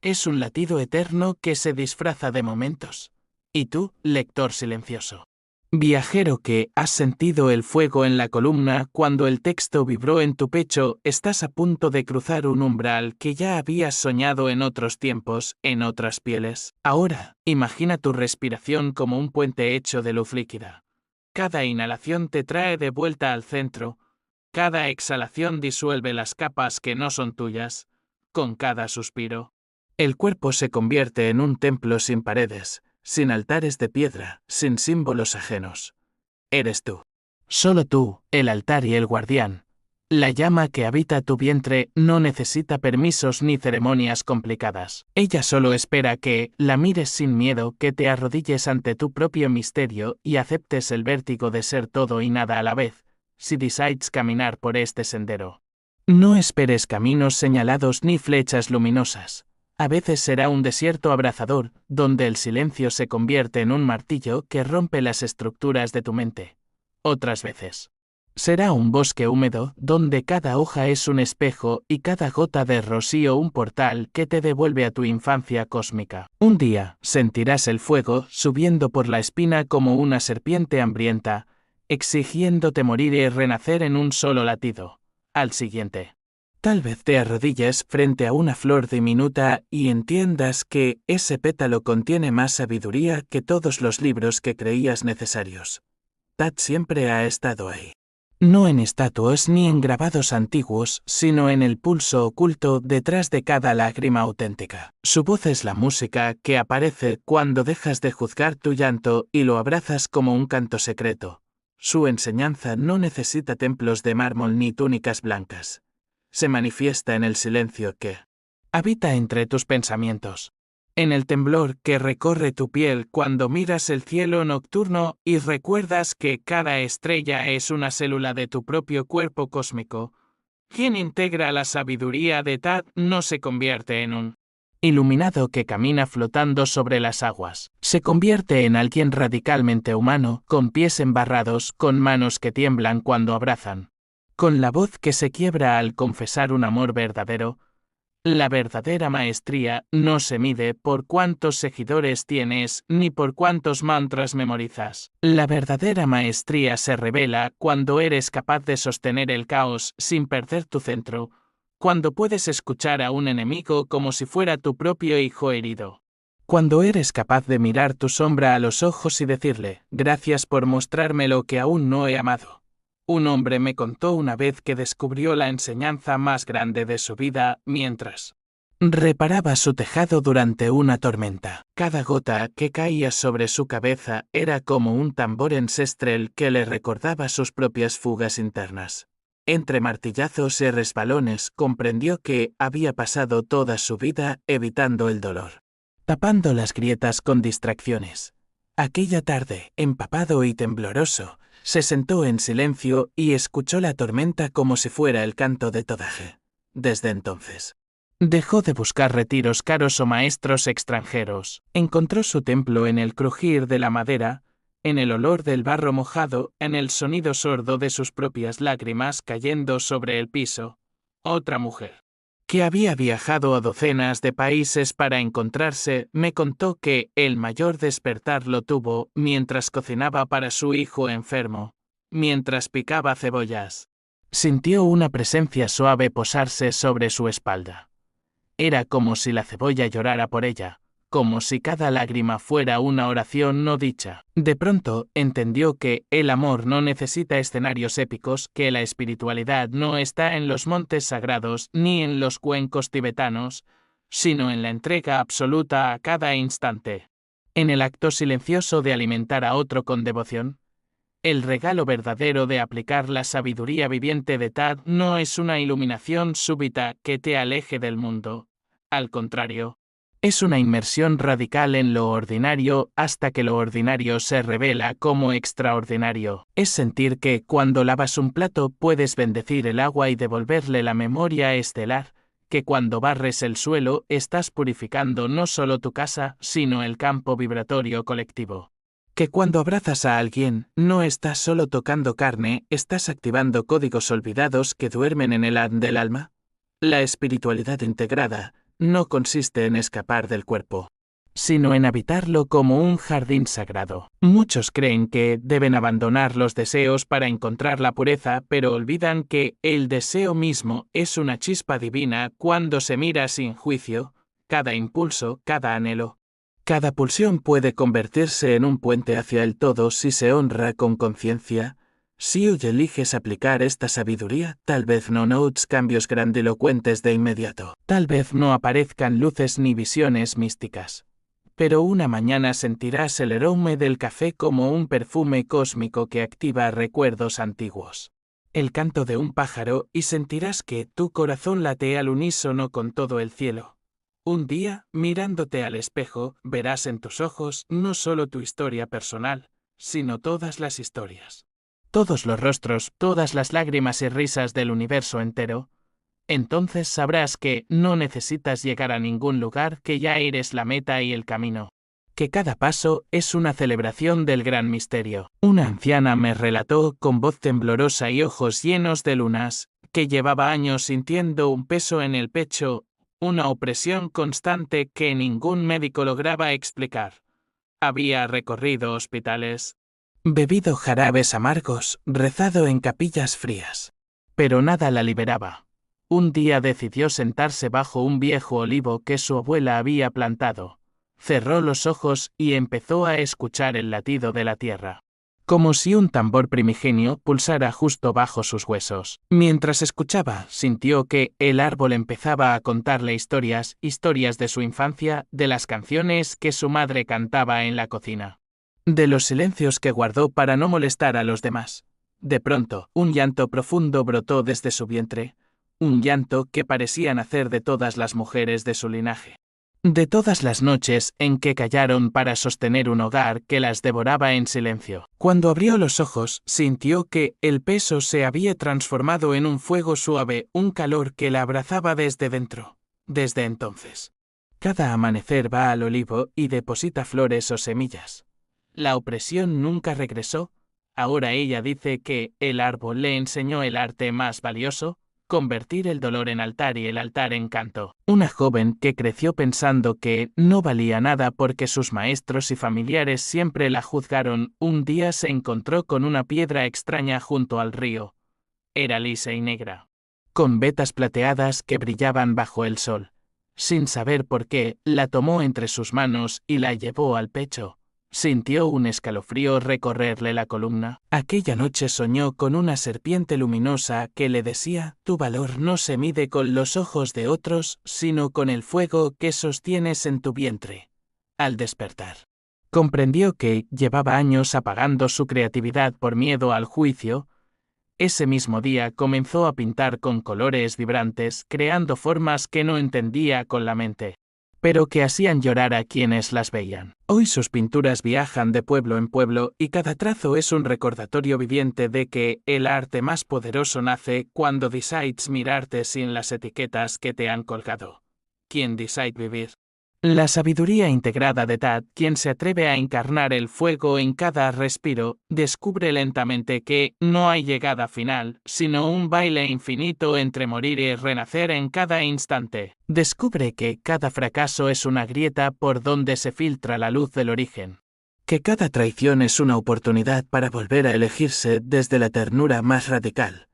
Es un latido eterno que se disfraza de momentos. Y tú, lector silencioso, viajero que has sentido el fuego en la columna cuando el texto vibró en tu pecho, estás a punto de cruzar un umbral que ya habías soñado en otros tiempos, en otras pieles. Ahora, imagina tu respiración como un puente hecho de luz líquida. Cada inhalación te trae de vuelta al centro. Cada exhalación disuelve las capas que no son tuyas. Con cada suspiro, el cuerpo se convierte en un templo sin paredes, sin altares de piedra, sin símbolos ajenos. Eres tú. Solo tú, el altar y el guardián. La llama que habita tu vientre no necesita permisos ni ceremonias complicadas. Ella solo espera que la mires sin miedo, que te arrodilles ante tu propio misterio y aceptes el vértigo de ser todo y nada a la vez, si decides caminar por este sendero. No esperes caminos señalados ni flechas luminosas. A veces será un desierto abrazador, donde el silencio se convierte en un martillo que rompe las estructuras de tu mente. Otras veces será un bosque húmedo, donde cada hoja es un espejo y cada gota de rocío un portal que te devuelve a tu infancia cósmica. Un día, sentirás el fuego subiendo por la espina como una serpiente hambrienta, exigiéndote morir y renacer en un solo latido. Al siguiente, tal vez te arrodilles frente a una flor diminuta y entiendas que ese pétalo contiene más sabiduría que todos los libros que creías necesarios. Tad siempre ha estado ahí. No en estatuas ni en grabados antiguos, sino en el pulso oculto detrás de cada lágrima auténtica. Su voz es la música que aparece cuando dejas de juzgar tu llanto y lo abrazas como un canto secreto. Su enseñanza no necesita templos de mármol ni túnicas blancas. Se manifiesta en el silencio que habita entre tus pensamientos, en el temblor que recorre tu piel cuando miras el cielo nocturno y recuerdas que cada estrella es una célula de tu propio cuerpo cósmico. Quien integra la sabiduría de Tad no se convierte en un iluminado que camina flotando sobre las aguas. Se convierte en alguien radicalmente humano, con pies embarrados, con manos que tiemblan cuando abrazan, con la voz que se quiebra al confesar un amor verdadero. La verdadera maestría no se mide por cuántos seguidores tienes ni por cuántos mantras memorizas. La verdadera maestría se revela cuando eres capaz de sostener el caos sin perder tu centro, cuando puedes escuchar a un enemigo como si fuera tu propio hijo herido. Cuando eres capaz de mirar tu sombra a los ojos y decirle, gracias por mostrarme lo que aún no he amado. Un hombre me contó una vez que descubrió la enseñanza más grande de su vida mientras reparaba su tejado durante una tormenta. Cada gota que caía sobre su cabeza era como un tambor encestrel que le recordaba sus propias fugas internas. Entre martillazos y resbalones comprendió que había pasado toda su vida evitando el dolor, tapando las grietas con distracciones. Aquella tarde, empapado y tembloroso, se sentó en silencio y escuchó la tormenta como si fuera el canto de Todaje. Desde entonces, dejó de buscar retiros caros o maestros extranjeros. Encontró su templo en el crujir de la madera, en el olor del barro mojado, en el sonido sordo de sus propias lágrimas cayendo sobre el piso. Otra mujer, que había viajado a docenas de países para encontrarse, me contó que el mayor despertar lo tuvo mientras cocinaba para su hijo enfermo, mientras picaba cebollas. Sintió una presencia suave posarse sobre su espalda. Era como si la cebolla llorara por ella, como si cada lágrima fuera una oración no dicha. De pronto, entendió que el amor no necesita escenarios épicos, que la espiritualidad no está en los montes sagrados ni en los cuencos tibetanos, sino en la entrega absoluta a cada instante. En el acto silencioso de alimentar a otro con devoción. El regalo verdadero de aplicar la sabiduría viviente de Tad no es una iluminación súbita que te aleje del mundo. Al contrario, es una inmersión radical en lo ordinario hasta que lo ordinario se revela como extraordinario. Es sentir que cuando lavas un plato puedes bendecir el agua y devolverle la memoria estelar, que cuando barres el suelo estás purificando no solo tu casa, sino el campo vibratorio colectivo. Que cuando abrazas a alguien, no estás solo tocando carne, estás activando códigos olvidados que duermen en el ADN del alma. La espiritualidad integrada no consiste en escapar del cuerpo, sino en habitarlo como un jardín sagrado. Muchos creen que deben abandonar los deseos para encontrar la pureza, pero olvidan que el deseo mismo es una chispa divina cuando se mira sin juicio, cada impulso, cada anhelo. Cada pulsión puede convertirse en un puente hacia el todo si se honra con conciencia. Si hoy eliges aplicar esta sabiduría, tal vez no notes cambios grandilocuentes de inmediato. Tal vez no aparezcan luces ni visiones místicas. Pero una mañana sentirás el aroma del café como un perfume cósmico que activa recuerdos antiguos. El canto de un pájaro y sentirás que tu corazón late al unísono con todo el cielo. Un día, mirándote al espejo, verás en tus ojos no solo tu historia personal, sino todas las historias. Todos los rostros, todas las lágrimas y risas del universo entero. Entonces sabrás que no necesitas llegar a ningún lugar, que ya eres la meta y el camino. Que cada paso es una celebración del gran misterio. Una anciana me relató, con voz temblorosa y ojos llenos de lunas, que llevaba años sintiendo un peso en el pecho, una opresión constante que ningún médico lograba explicar. Había recorrido hospitales, bebido jarabes amargos, rezado en capillas frías. Pero nada la liberaba. Un día decidió sentarse bajo un viejo olivo que su abuela había plantado. Cerró los ojos y empezó a escuchar el latido de la tierra. Como si un tambor primigenio pulsara justo bajo sus huesos. Mientras escuchaba, sintió que el árbol empezaba a contarle historias de su infancia, de las canciones que su madre cantaba en la cocina, de los silencios que guardó para no molestar a los demás. De pronto, un llanto profundo brotó desde su vientre, un llanto que parecía nacer de todas las mujeres de su linaje. De todas las noches en que callaron para sostener un hogar que las devoraba en silencio. Cuando abrió los ojos, sintió que el peso se había transformado en un fuego suave, un calor que la abrazaba desde dentro. Desde entonces, cada amanecer va al olivo y deposita flores o semillas. La opresión nunca regresó. Ahora ella dice que el árbol le enseñó el arte más valioso, convertir el dolor en altar y el altar en canto. Una joven que creció pensando que no valía nada porque sus maestros y familiares siempre la juzgaron, un día se encontró con una piedra extraña junto al río. Era lisa y negra, con vetas plateadas que brillaban bajo el sol. Sin saber por qué, la tomó entre sus manos y la llevó al pecho. Sintió un escalofrío recorrerle la columna. Aquella noche soñó con una serpiente luminosa que le decía: tu valor no se mide con los ojos de otros, sino con el fuego que sostienes en tu vientre. Al despertar, comprendió que llevaba años apagando su creatividad por miedo al juicio. Ese mismo día comenzó a pintar con colores vibrantes, creando formas que no entendía con la mente, pero que hacían llorar a quienes las veían. Hoy sus pinturas viajan de pueblo en pueblo y cada trazo es un recordatorio viviente de que el arte más poderoso nace cuando decides mirarte sin las etiquetas que te han colgado. ¿Quién decide vivir? La sabiduría integrada de Tad, quien se atreve a encarnar el fuego en cada respiro, descubre lentamente que no hay llegada final, sino un baile infinito entre morir y renacer en cada instante. Descubre que cada fracaso es una grieta por donde se filtra la luz del origen. Que cada traición es una oportunidad para volver a elegirse desde la ternura más radical.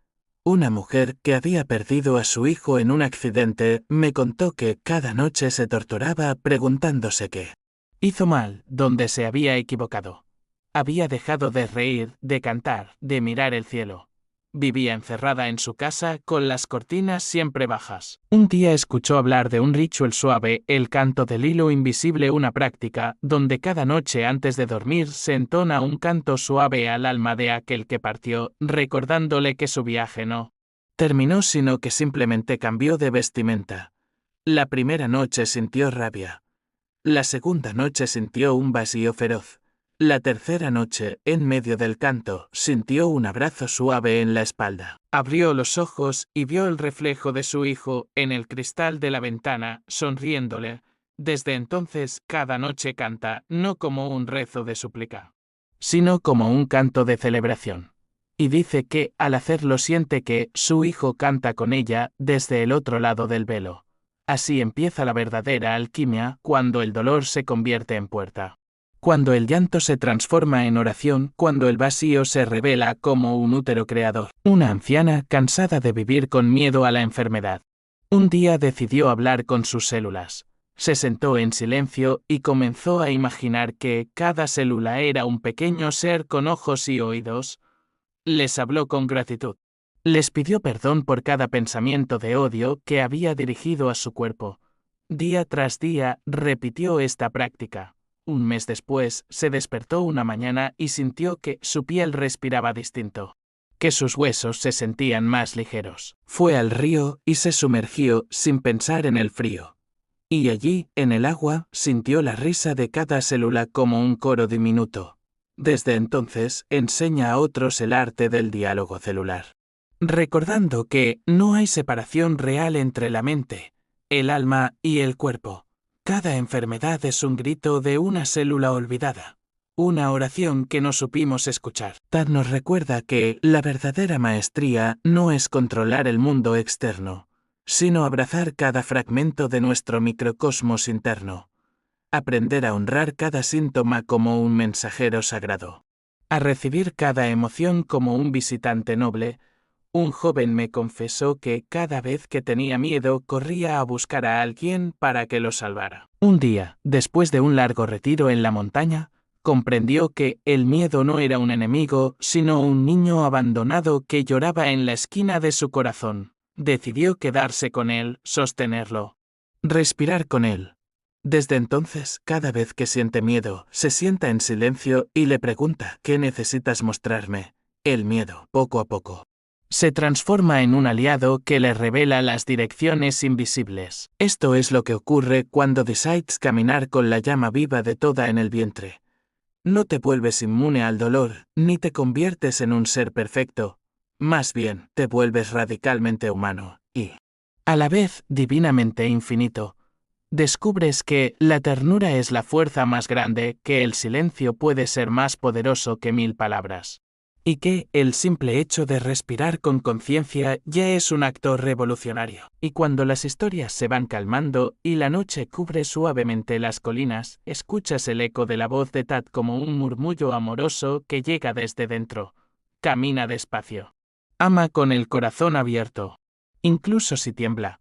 Una mujer que había perdido a su hijo en un accidente me contó que cada noche se torturaba preguntándose qué hizo mal, dónde se había equivocado. Había dejado de reír, de cantar, de mirar el cielo. Vivía encerrada en su casa con las cortinas siempre bajas. Un día escuchó hablar de un ritual suave, el canto del hilo invisible, una práctica donde cada noche antes de dormir se entona un canto suave al alma de aquel que partió, recordándole que su viaje no terminó sino que simplemente cambió de vestimenta. La primera noche sintió rabia. La segunda noche sintió un vacío feroz. La tercera noche, en medio del canto, sintió un abrazo suave en la espalda. Abrió los ojos y vio el reflejo de su hijo en el cristal de la ventana, sonriéndole. Desde entonces, cada noche canta, no como un rezo de súplica, sino como un canto de celebración. Y dice que, al hacerlo, siente que su hijo canta con ella desde el otro lado del velo. Así empieza la verdadera alquimia, cuando el dolor se convierte en puerta. Cuando el llanto se transforma en oración, cuando el vacío se revela como un útero creador. Una anciana, cansada de vivir con miedo a la enfermedad, un día decidió hablar con sus células. Se sentó en silencio y comenzó a imaginar que cada célula era un pequeño ser con ojos y oídos. Les habló con gratitud. Les pidió perdón por cada pensamiento de odio que había dirigido a su cuerpo. Día tras día, repitió esta práctica. Un mes después, se despertó una mañana y sintió que su piel respiraba distinto, que sus huesos se sentían más ligeros. Fue al río y se sumergió sin pensar en el frío. Y allí, en el agua, sintió la risa de cada célula como un coro diminuto. Desde entonces, enseña a otros el arte del diálogo celular, recordando que no hay separación real entre la mente, el alma y el cuerpo. Cada enfermedad es un grito de una célula olvidada, una oración que no supimos escuchar. Tad nos recuerda que la verdadera maestría no es controlar el mundo externo, sino abrazar cada fragmento de nuestro microcosmos interno. Aprender a honrar cada síntoma como un mensajero sagrado. A recibir cada emoción como un visitante noble. Un joven me confesó que cada vez que tenía miedo corría a buscar a alguien para que lo salvara. Un día, después de un largo retiro en la montaña, comprendió que el miedo no era un enemigo, sino un niño abandonado que lloraba en la esquina de su corazón. Decidió quedarse con él, sostenerlo, respirar con él. Desde entonces, cada vez que siente miedo, se sienta en silencio y le pregunta: ¿qué necesitas mostrarme? El miedo, poco a poco, se transforma en un aliado que le revela las direcciones invisibles. Esto es lo que ocurre cuando decides caminar con la llama viva de Toda en el vientre. No te vuelves inmune al dolor, ni te conviertes en un ser perfecto. Más bien, te vuelves radicalmente humano, y, a la vez, divinamente infinito. Descubres que la ternura es la fuerza más grande, que el silencio puede ser más poderoso que 1000 palabras. Y que el simple hecho de respirar con conciencia ya es un acto revolucionario. Y cuando las historias se van calmando y la noche cubre suavemente las colinas, escuchas el eco de la voz de Tad como un murmullo amoroso que llega desde dentro. Camina despacio. Ama con el corazón abierto. Incluso si tiembla.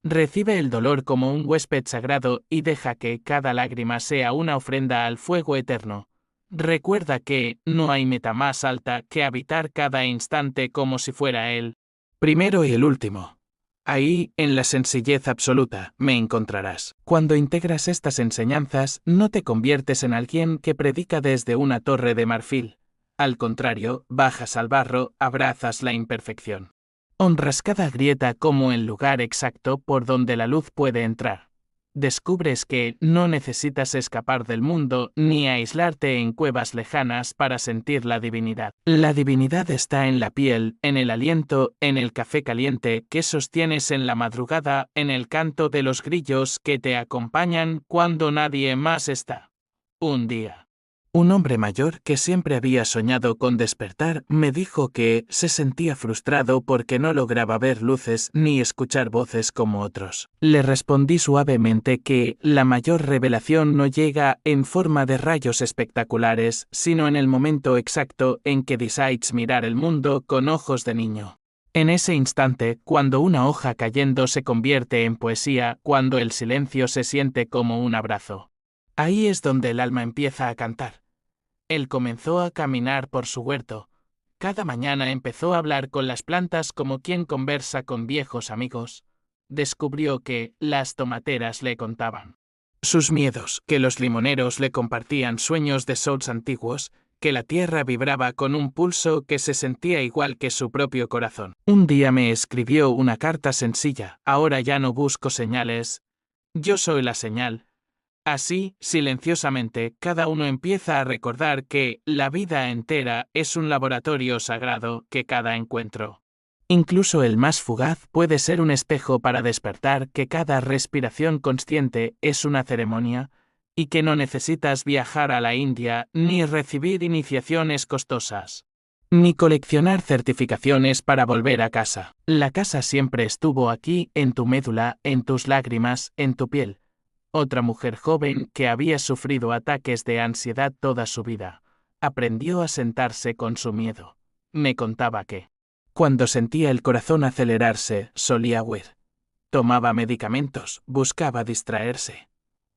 Recibe el dolor como un huésped sagrado y deja que cada lágrima sea una ofrenda al fuego eterno. Recuerda que no hay meta más alta que habitar cada instante como si fuera el primero y el último. Ahí, en la sencillez absoluta, me encontrarás. Cuando integras estas enseñanzas, no te conviertes en alguien que predica desde una torre de marfil. Al contrario, bajas al barro, abrazas la imperfección. Honras cada grieta como el lugar exacto por donde la luz puede entrar. Descubres que no necesitas escapar del mundo ni aislarte en cuevas lejanas para sentir la divinidad. La divinidad está en la piel, en el aliento, en el café caliente que sostienes en la madrugada, en el canto de los grillos que te acompañan cuando nadie más está. Un día, un hombre mayor que siempre había soñado con despertar me dijo que se sentía frustrado porque no lograba ver luces ni escuchar voces como otros. Le respondí suavemente que la mayor revelación no llega en forma de rayos espectaculares, sino en el momento exacto en que decides mirar el mundo con ojos de niño. En ese instante, cuando una hoja cayendo se convierte en poesía, cuando el silencio se siente como un abrazo. Ahí es donde el alma empieza a cantar. Él comenzó a caminar por su huerto. Cada mañana empezó a hablar con las plantas como quien conversa con viejos amigos. Descubrió que las tomateras le contaban sus miedos, que los limoneros le compartían sueños de souls antiguos, que la tierra vibraba con un pulso que se sentía igual que su propio corazón. Un día me escribió una carta sencilla: ahora ya no busco señales. Yo soy la señal. Así, silenciosamente, cada uno empieza a recordar que la vida entera es un laboratorio sagrado, que cada encuentro, incluso el más fugaz, puede ser un espejo para despertar, que cada respiración consciente es una ceremonia, y que no necesitas viajar a la India, ni recibir iniciaciones costosas, ni coleccionar certificaciones para volver a casa. La casa siempre estuvo aquí, en tu médula, en tus lágrimas, en tu piel. Otra mujer joven que había sufrido ataques de ansiedad toda su vida, aprendió a sentarse con su miedo. Me contaba que, cuando sentía el corazón acelerarse, solía huir. Tomaba medicamentos, buscaba distraerse.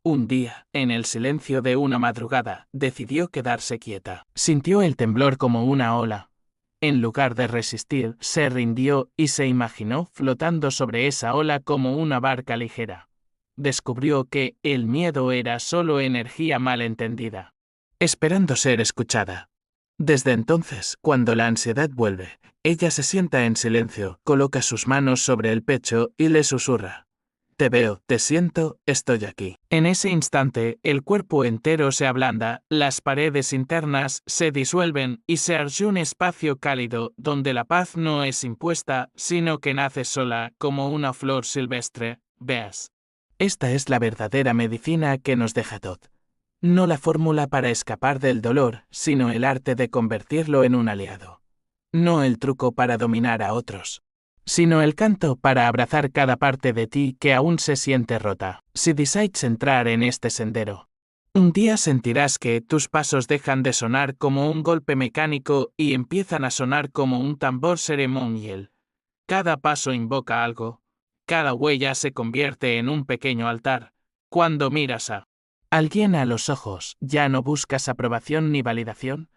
Un día, en el silencio de una madrugada, decidió quedarse quieta. Sintió el temblor como una ola. En lugar de resistir, se rindió y se imaginó flotando sobre esa ola como una barca ligera. Descubrió que el miedo era solo energía mal entendida, esperando ser escuchada. Desde entonces, cuando la ansiedad vuelve, ella se sienta en silencio, coloca sus manos sobre el pecho y le susurra: te veo, te siento, estoy aquí. En ese instante, el cuerpo entero se ablanda, las paredes internas se disuelven y se arde un espacio cálido donde la paz no es impuesta, sino que nace sola como una flor silvestre. Veas. Esta es la verdadera medicina que nos deja Todd. No la fórmula para escapar del dolor, sino el arte de convertirlo en un aliado. No el truco para dominar a otros, sino el canto para abrazar cada parte de ti que aún se siente rota. Si decides entrar en este sendero, un día sentirás que tus pasos dejan de sonar como un golpe mecánico y empiezan a sonar como un tambor ceremonial. Cada paso invoca algo. Cada huella se convierte en un pequeño altar. Cuando miras a alguien a los ojos, ya no buscas aprobación ni validación.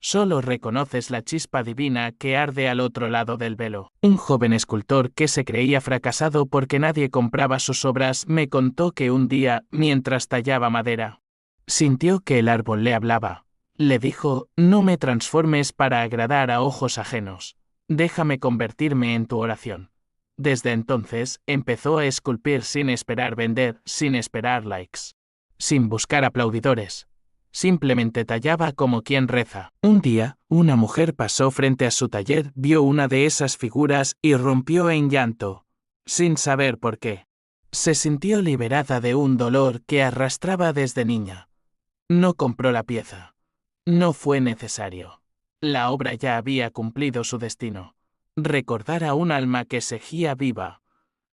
Solo reconoces la chispa divina que arde al otro lado del velo. Un joven escultor que se creía fracasado porque nadie compraba sus obras me contó que un día, mientras tallaba madera, sintió que el árbol le hablaba. Le dijo: no me transformes para agradar a ojos ajenos. Déjame convertirme en tu oración. Desde entonces, empezó a esculpir sin esperar vender, sin esperar likes, sin buscar aplaudidores. Simplemente tallaba como quien reza. Un día, una mujer pasó frente a su taller, vio una de esas figuras y rompió en llanto, sin saber por qué. Se sintió liberada de un dolor que arrastraba desde niña. No compró la pieza. No fue necesario. La obra ya había cumplido su destino. Recordar a un alma que seguía viva.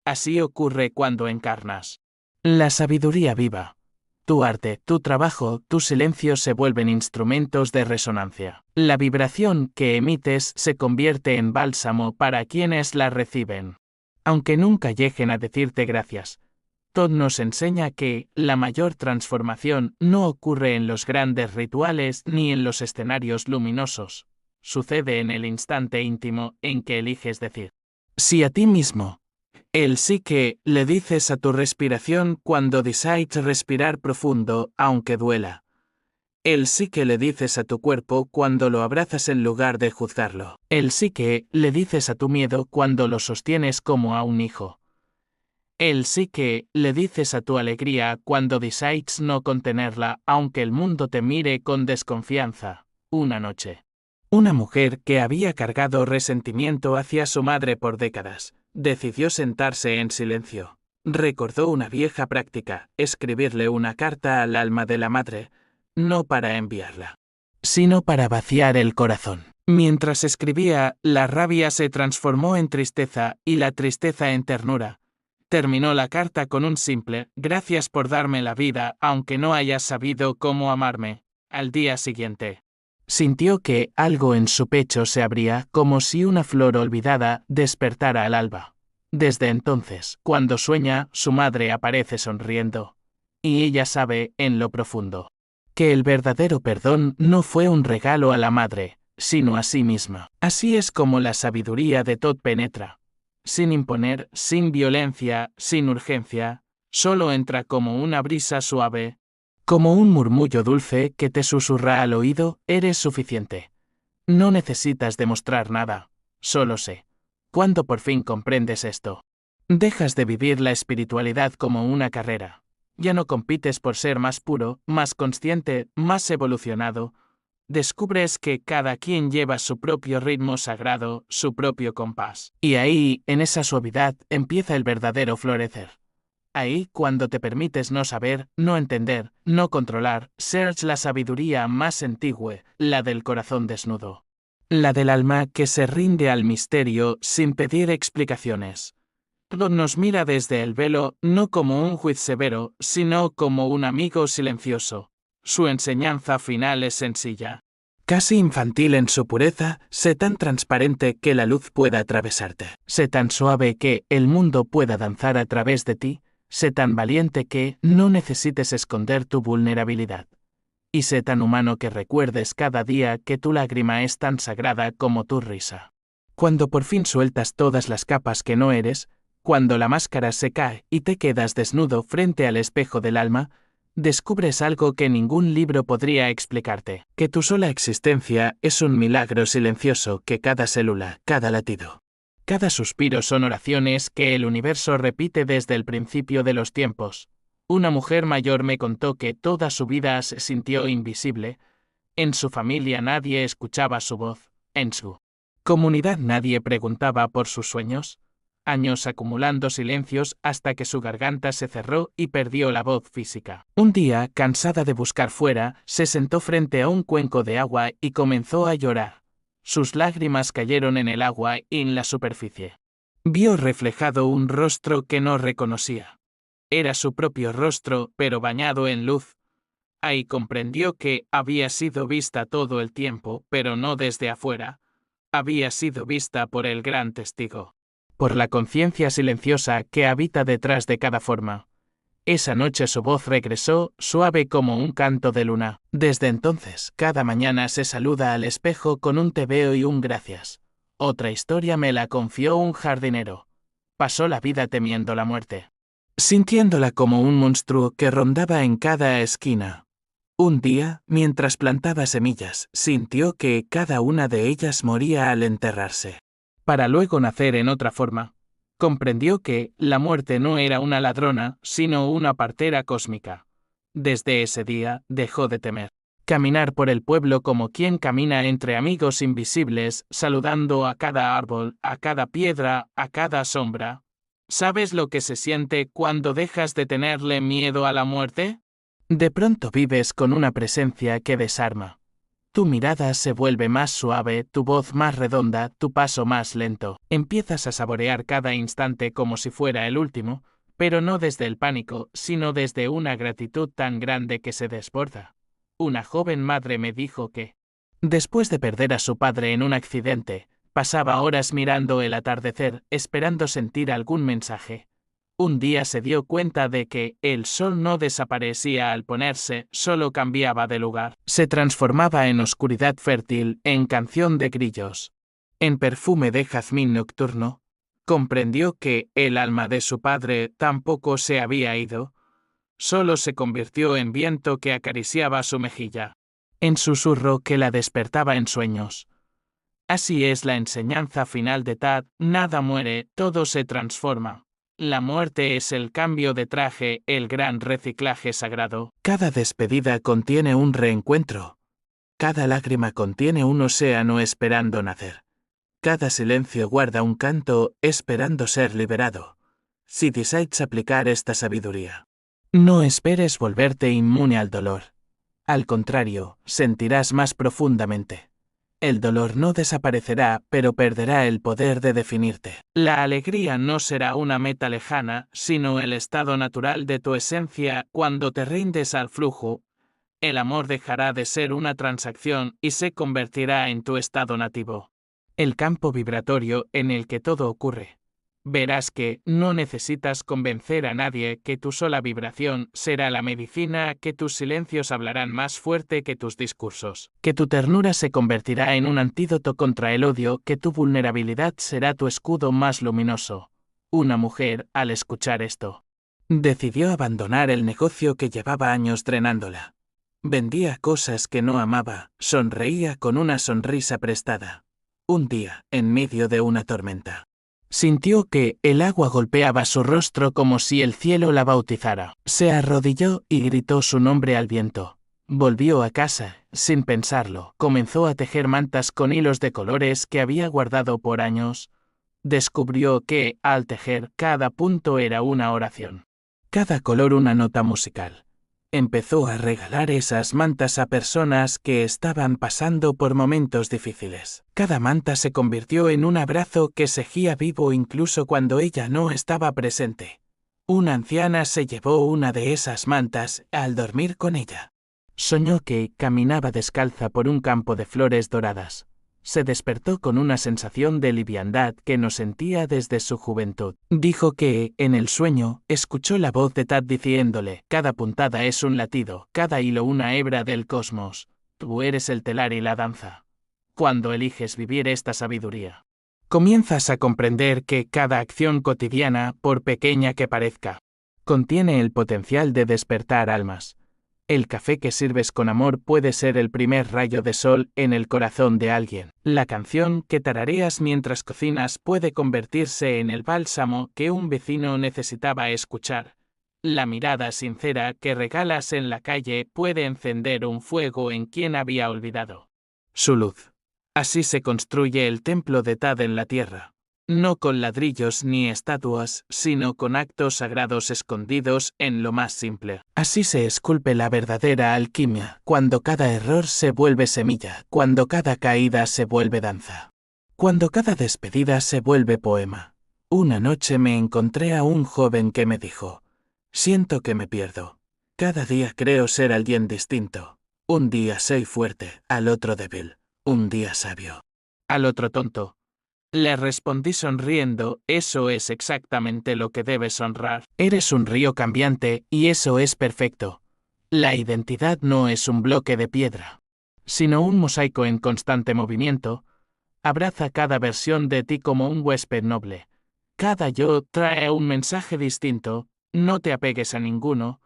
Así ocurre cuando encarnas la sabiduría viva. Tu arte, tu trabajo, tu silencio se vuelven instrumentos de resonancia. La vibración que emites se convierte en bálsamo para quienes la reciben. aunque nunca lleguen a decirte gracias. Todd nos enseña que la mayor transformación no ocurre en los grandes rituales ni en los escenarios luminosos. Sucede en el instante íntimo en que eliges decir sí a ti mismo. El sí que le dices a tu respiración cuando decides respirar profundo, aunque duela. El sí que le dices a tu cuerpo cuando lo abrazas en lugar de juzgarlo. El sí que le dices a tu miedo cuando lo sostienes como a un hijo. El sí que le dices a tu alegría cuando decides no contenerla, aunque el mundo te mire con desconfianza. Una noche. Una mujer que había cargado resentimiento hacia su madre por décadas, decidió sentarse en silencio. Recordó una vieja práctica, escribirle una carta al alma de la madre, no para enviarla, sino para vaciar el corazón. Mientras escribía, la rabia se transformó en tristeza y la tristeza en ternura. Terminó la carta con un simple «Gracias por darme la vida, aunque no hayas sabido cómo amarme». Al día siguiente, sintió que algo en su pecho se abría como si una flor olvidada despertara al alba. Desde entonces, cuando sueña, su madre aparece sonriendo. Y ella sabe, en lo profundo, que el verdadero perdón no fue un regalo a la madre, sino a sí misma. Así es como la sabiduría de Todd penetra. Sin imponer, sin violencia, sin urgencia, solo entra como una brisa suave, como un murmullo dulce que te susurra al oído, eres suficiente. No necesitas demostrar nada, solo sé. Cuando por fin comprendes esto, dejas de vivir la espiritualidad como una carrera. Ya no compites por ser más puro, más consciente, más evolucionado. Descubres que cada quien lleva su propio ritmo sagrado, su propio compás. Y ahí, en esa suavidad, empieza el verdadero florecer. Ahí, cuando te permites no saber, no entender, no controlar, ser la sabiduría más antigua, la del corazón desnudo. La del alma que se rinde al misterio sin pedir explicaciones. Todd nos mira desde el velo, no como un juez severo, sino como un amigo silencioso. Su enseñanza final es sencilla. Casi infantil en su pureza, sé tan transparente que la luz pueda atravesarte. Sé tan suave que el mundo pueda danzar a través de ti. Sé tan valiente que no necesites esconder tu vulnerabilidad. Y sé tan humano que recuerdes cada día que tu lágrima es tan sagrada como tu risa. Cuando por fin sueltas todas las capas que no eres, cuando la máscara se cae y te quedas desnudo frente al espejo del alma, descubres algo que ningún libro podría explicarte, que tu sola existencia es un milagro silencioso que cada célula, cada latido, cada suspiro son oraciones que el universo repite desde el principio de los tiempos. Una mujer mayor me contó que toda su vida se sintió invisible. En su familia nadie escuchaba su voz. En su comunidad nadie preguntaba por sus sueños. Años acumulando silencios hasta que su garganta se cerró y perdió la voz física. Un día, cansada de buscar fuera, se sentó frente a un cuenco de agua y comenzó a llorar. Sus lágrimas cayeron en el agua y en la superficie. Vio reflejado un rostro que no reconocía. Era su propio rostro, pero bañado en luz. Ahí comprendió que había sido vista todo el tiempo, pero no desde afuera. Había sido vista por el gran testigo. Por la conciencia silenciosa que habita detrás de cada forma. Esa noche su voz regresó, suave como un canto de luna. Desde entonces, cada mañana se saluda al espejo con un te veo y un gracias. Otra historia me la confió un jardinero. Pasó la vida temiendo la muerte, sintiéndola como un monstruo que rondaba en cada esquina. Un día, mientras plantaba semillas, sintió que cada una de ellas moría al enterrarse, para luego nacer en otra forma. Comprendió que la muerte no era una ladrona, sino una partera cósmica. Desde ese día, dejó de temer. Caminar por el pueblo como quien camina entre amigos invisibles, saludando a cada árbol, a cada piedra, a cada sombra. ¿Sabes lo que se siente cuando dejas de tenerle miedo a la muerte? De pronto vives con una presencia que desarma. Tu mirada se vuelve más suave, tu voz más redonda, tu paso más lento. Empiezas a saborear cada instante como si fuera el último, pero no desde el pánico, sino desde una gratitud tan grande que se desborda. Una joven madre me dijo que, después de perder a su padre en un accidente, Pasaba horas mirando el atardecer, esperando sentir algún mensaje. Un día se dio cuenta de que el sol no desaparecía al ponerse, solo cambiaba de lugar. Se transformaba en oscuridad fértil, en canción de grillos, en perfume de jazmín nocturno. Comprendió que el alma de su padre tampoco se había ido, solo se convirtió en viento que acariciaba su mejilla, en susurro que la despertaba en sueños. Así es la enseñanza final de Tad: nada muere, todo se transforma. La muerte es el cambio de traje, el gran reciclaje sagrado. Cada despedida contiene un reencuentro. Cada lágrima contiene un océano esperando nacer. Cada silencio guarda un canto esperando ser liberado. Si decides aplicar esta sabiduría, no esperes volverte inmune al dolor. Al contrario, sentirás más profundamente. El dolor no desaparecerá, pero perderá el poder de definirte. La alegría no será una meta lejana, sino el estado natural de tu esencia cuando te rindes al flujo. El amor dejará de ser una transacción y se convertirá en tu estado nativo. El campo vibratorio en el que todo ocurre. Verás que no necesitas convencer a nadie que tu sola vibración será la medicina, que tus silencios hablarán más fuerte que tus discursos, que tu ternura se convertirá en un antídoto contra el odio, que tu vulnerabilidad será tu escudo más luminoso. Una mujer, al escuchar esto, decidió abandonar el negocio que llevaba años drenándola. Vendía cosas que no amaba, sonreía con una sonrisa prestada. Un día, en medio de una tormenta, sintió que el agua golpeaba su rostro como si el cielo la bautizara. Se arrodilló y gritó su nombre al viento. Volvió a casa, sin pensarlo. Comenzó a tejer mantas con hilos de colores que había guardado por años. Descubrió que, al tejer, cada punto era una oración. Cada color una nota musical. Empezó a regalar esas mantas a personas que estaban pasando por momentos difíciles. Cada manta se convirtió en un abrazo que seguía vivo incluso cuando ella no estaba presente. Una anciana se llevó una de esas mantas al dormir con ella. Soñó que caminaba descalza por un campo de flores doradas. Se despertó con una sensación de liviandad que no sentía desde su juventud. Dijo que, en el sueño, escuchó la voz de Tad diciéndole: cada puntada es un latido, cada hilo una hebra del cosmos. Tú eres el telar y la danza. Cuando eliges vivir esta sabiduría, comienzas a comprender que cada acción cotidiana, por pequeña que parezca, contiene el potencial de despertar almas. El café que sirves con amor puede ser el primer rayo de sol en el corazón de alguien. La canción que tarareas mientras cocinas puede convertirse en el bálsamo que un vecino necesitaba escuchar. La mirada sincera que regalas en la calle puede encender un fuego en quien había olvidado su luz. Así se construye el templo de Tad en la tierra. No con ladrillos ni estatuas, sino con actos sagrados escondidos en lo más simple. Así se esculpe la verdadera alquimia, cuando cada error se vuelve semilla, cuando cada caída se vuelve danza, cuando cada despedida se vuelve poema. Una noche me encontré a un joven que me dijo: siento que me pierdo. Cada día creo ser alguien distinto. Un día soy fuerte, al otro débil, un día sabio, al otro tonto. Le respondí sonriendo: eso es exactamente lo que debes honrar. Eres un río cambiante, y eso es perfecto. La identidad no es un bloque de piedra, sino un mosaico en constante movimiento. Abraza cada versión de ti como un huésped noble. Cada yo trae un mensaje distinto, no te apegues a ninguno.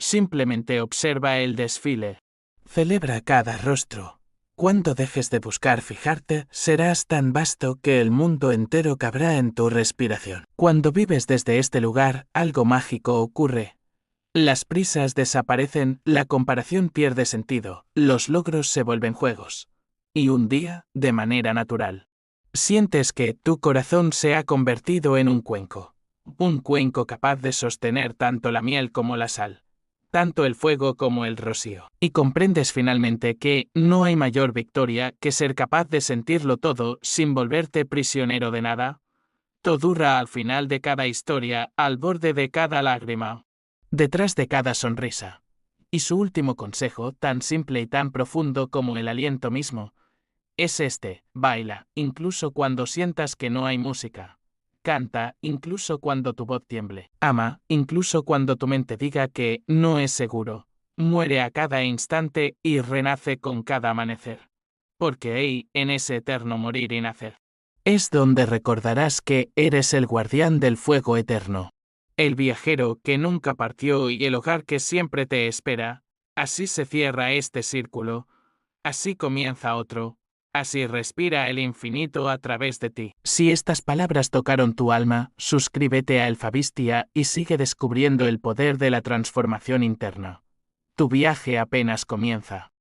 Simplemente observa el desfile. Celebra cada rostro. Cuando dejes de buscar fijarte, serás tan vasto que el mundo entero cabrá en tu respiración. Cuando vives desde este lugar, algo mágico ocurre. Las prisas desaparecen, la comparación pierde sentido, los logros se vuelven juegos. Y un día, de manera natural, sientes que tu corazón se ha convertido en un cuenco. Un cuenco capaz de sostener tanto la miel como la sal, tanto el fuego como el rocío. Y comprendes finalmente que no hay mayor victoria que ser capaz de sentirlo todo sin volverte prisionero de nada. Todo dura al final de cada historia, al borde de cada lágrima, detrás de cada sonrisa. Y su último consejo, tan simple y tan profundo como el aliento mismo: Es este: baila, incluso cuando sientas que no hay música. Canta, incluso cuando tu voz tiemble. Ama, incluso cuando tu mente diga que no es seguro. Muere a cada instante y renace con cada amanecer. Porque ahí, en ese eterno morir y nacer, es donde recordarás que eres el guardián del fuego eterno. El viajero que nunca partió y el hogar que siempre te espera. Así se cierra este círculo. Así comienza otro. Así respira el infinito a través de ti. Si estas palabras tocaron tu alma, suscríbete a Alfabistia y sigue descubriendo el poder de la transformación interna. Tu viaje apenas comienza.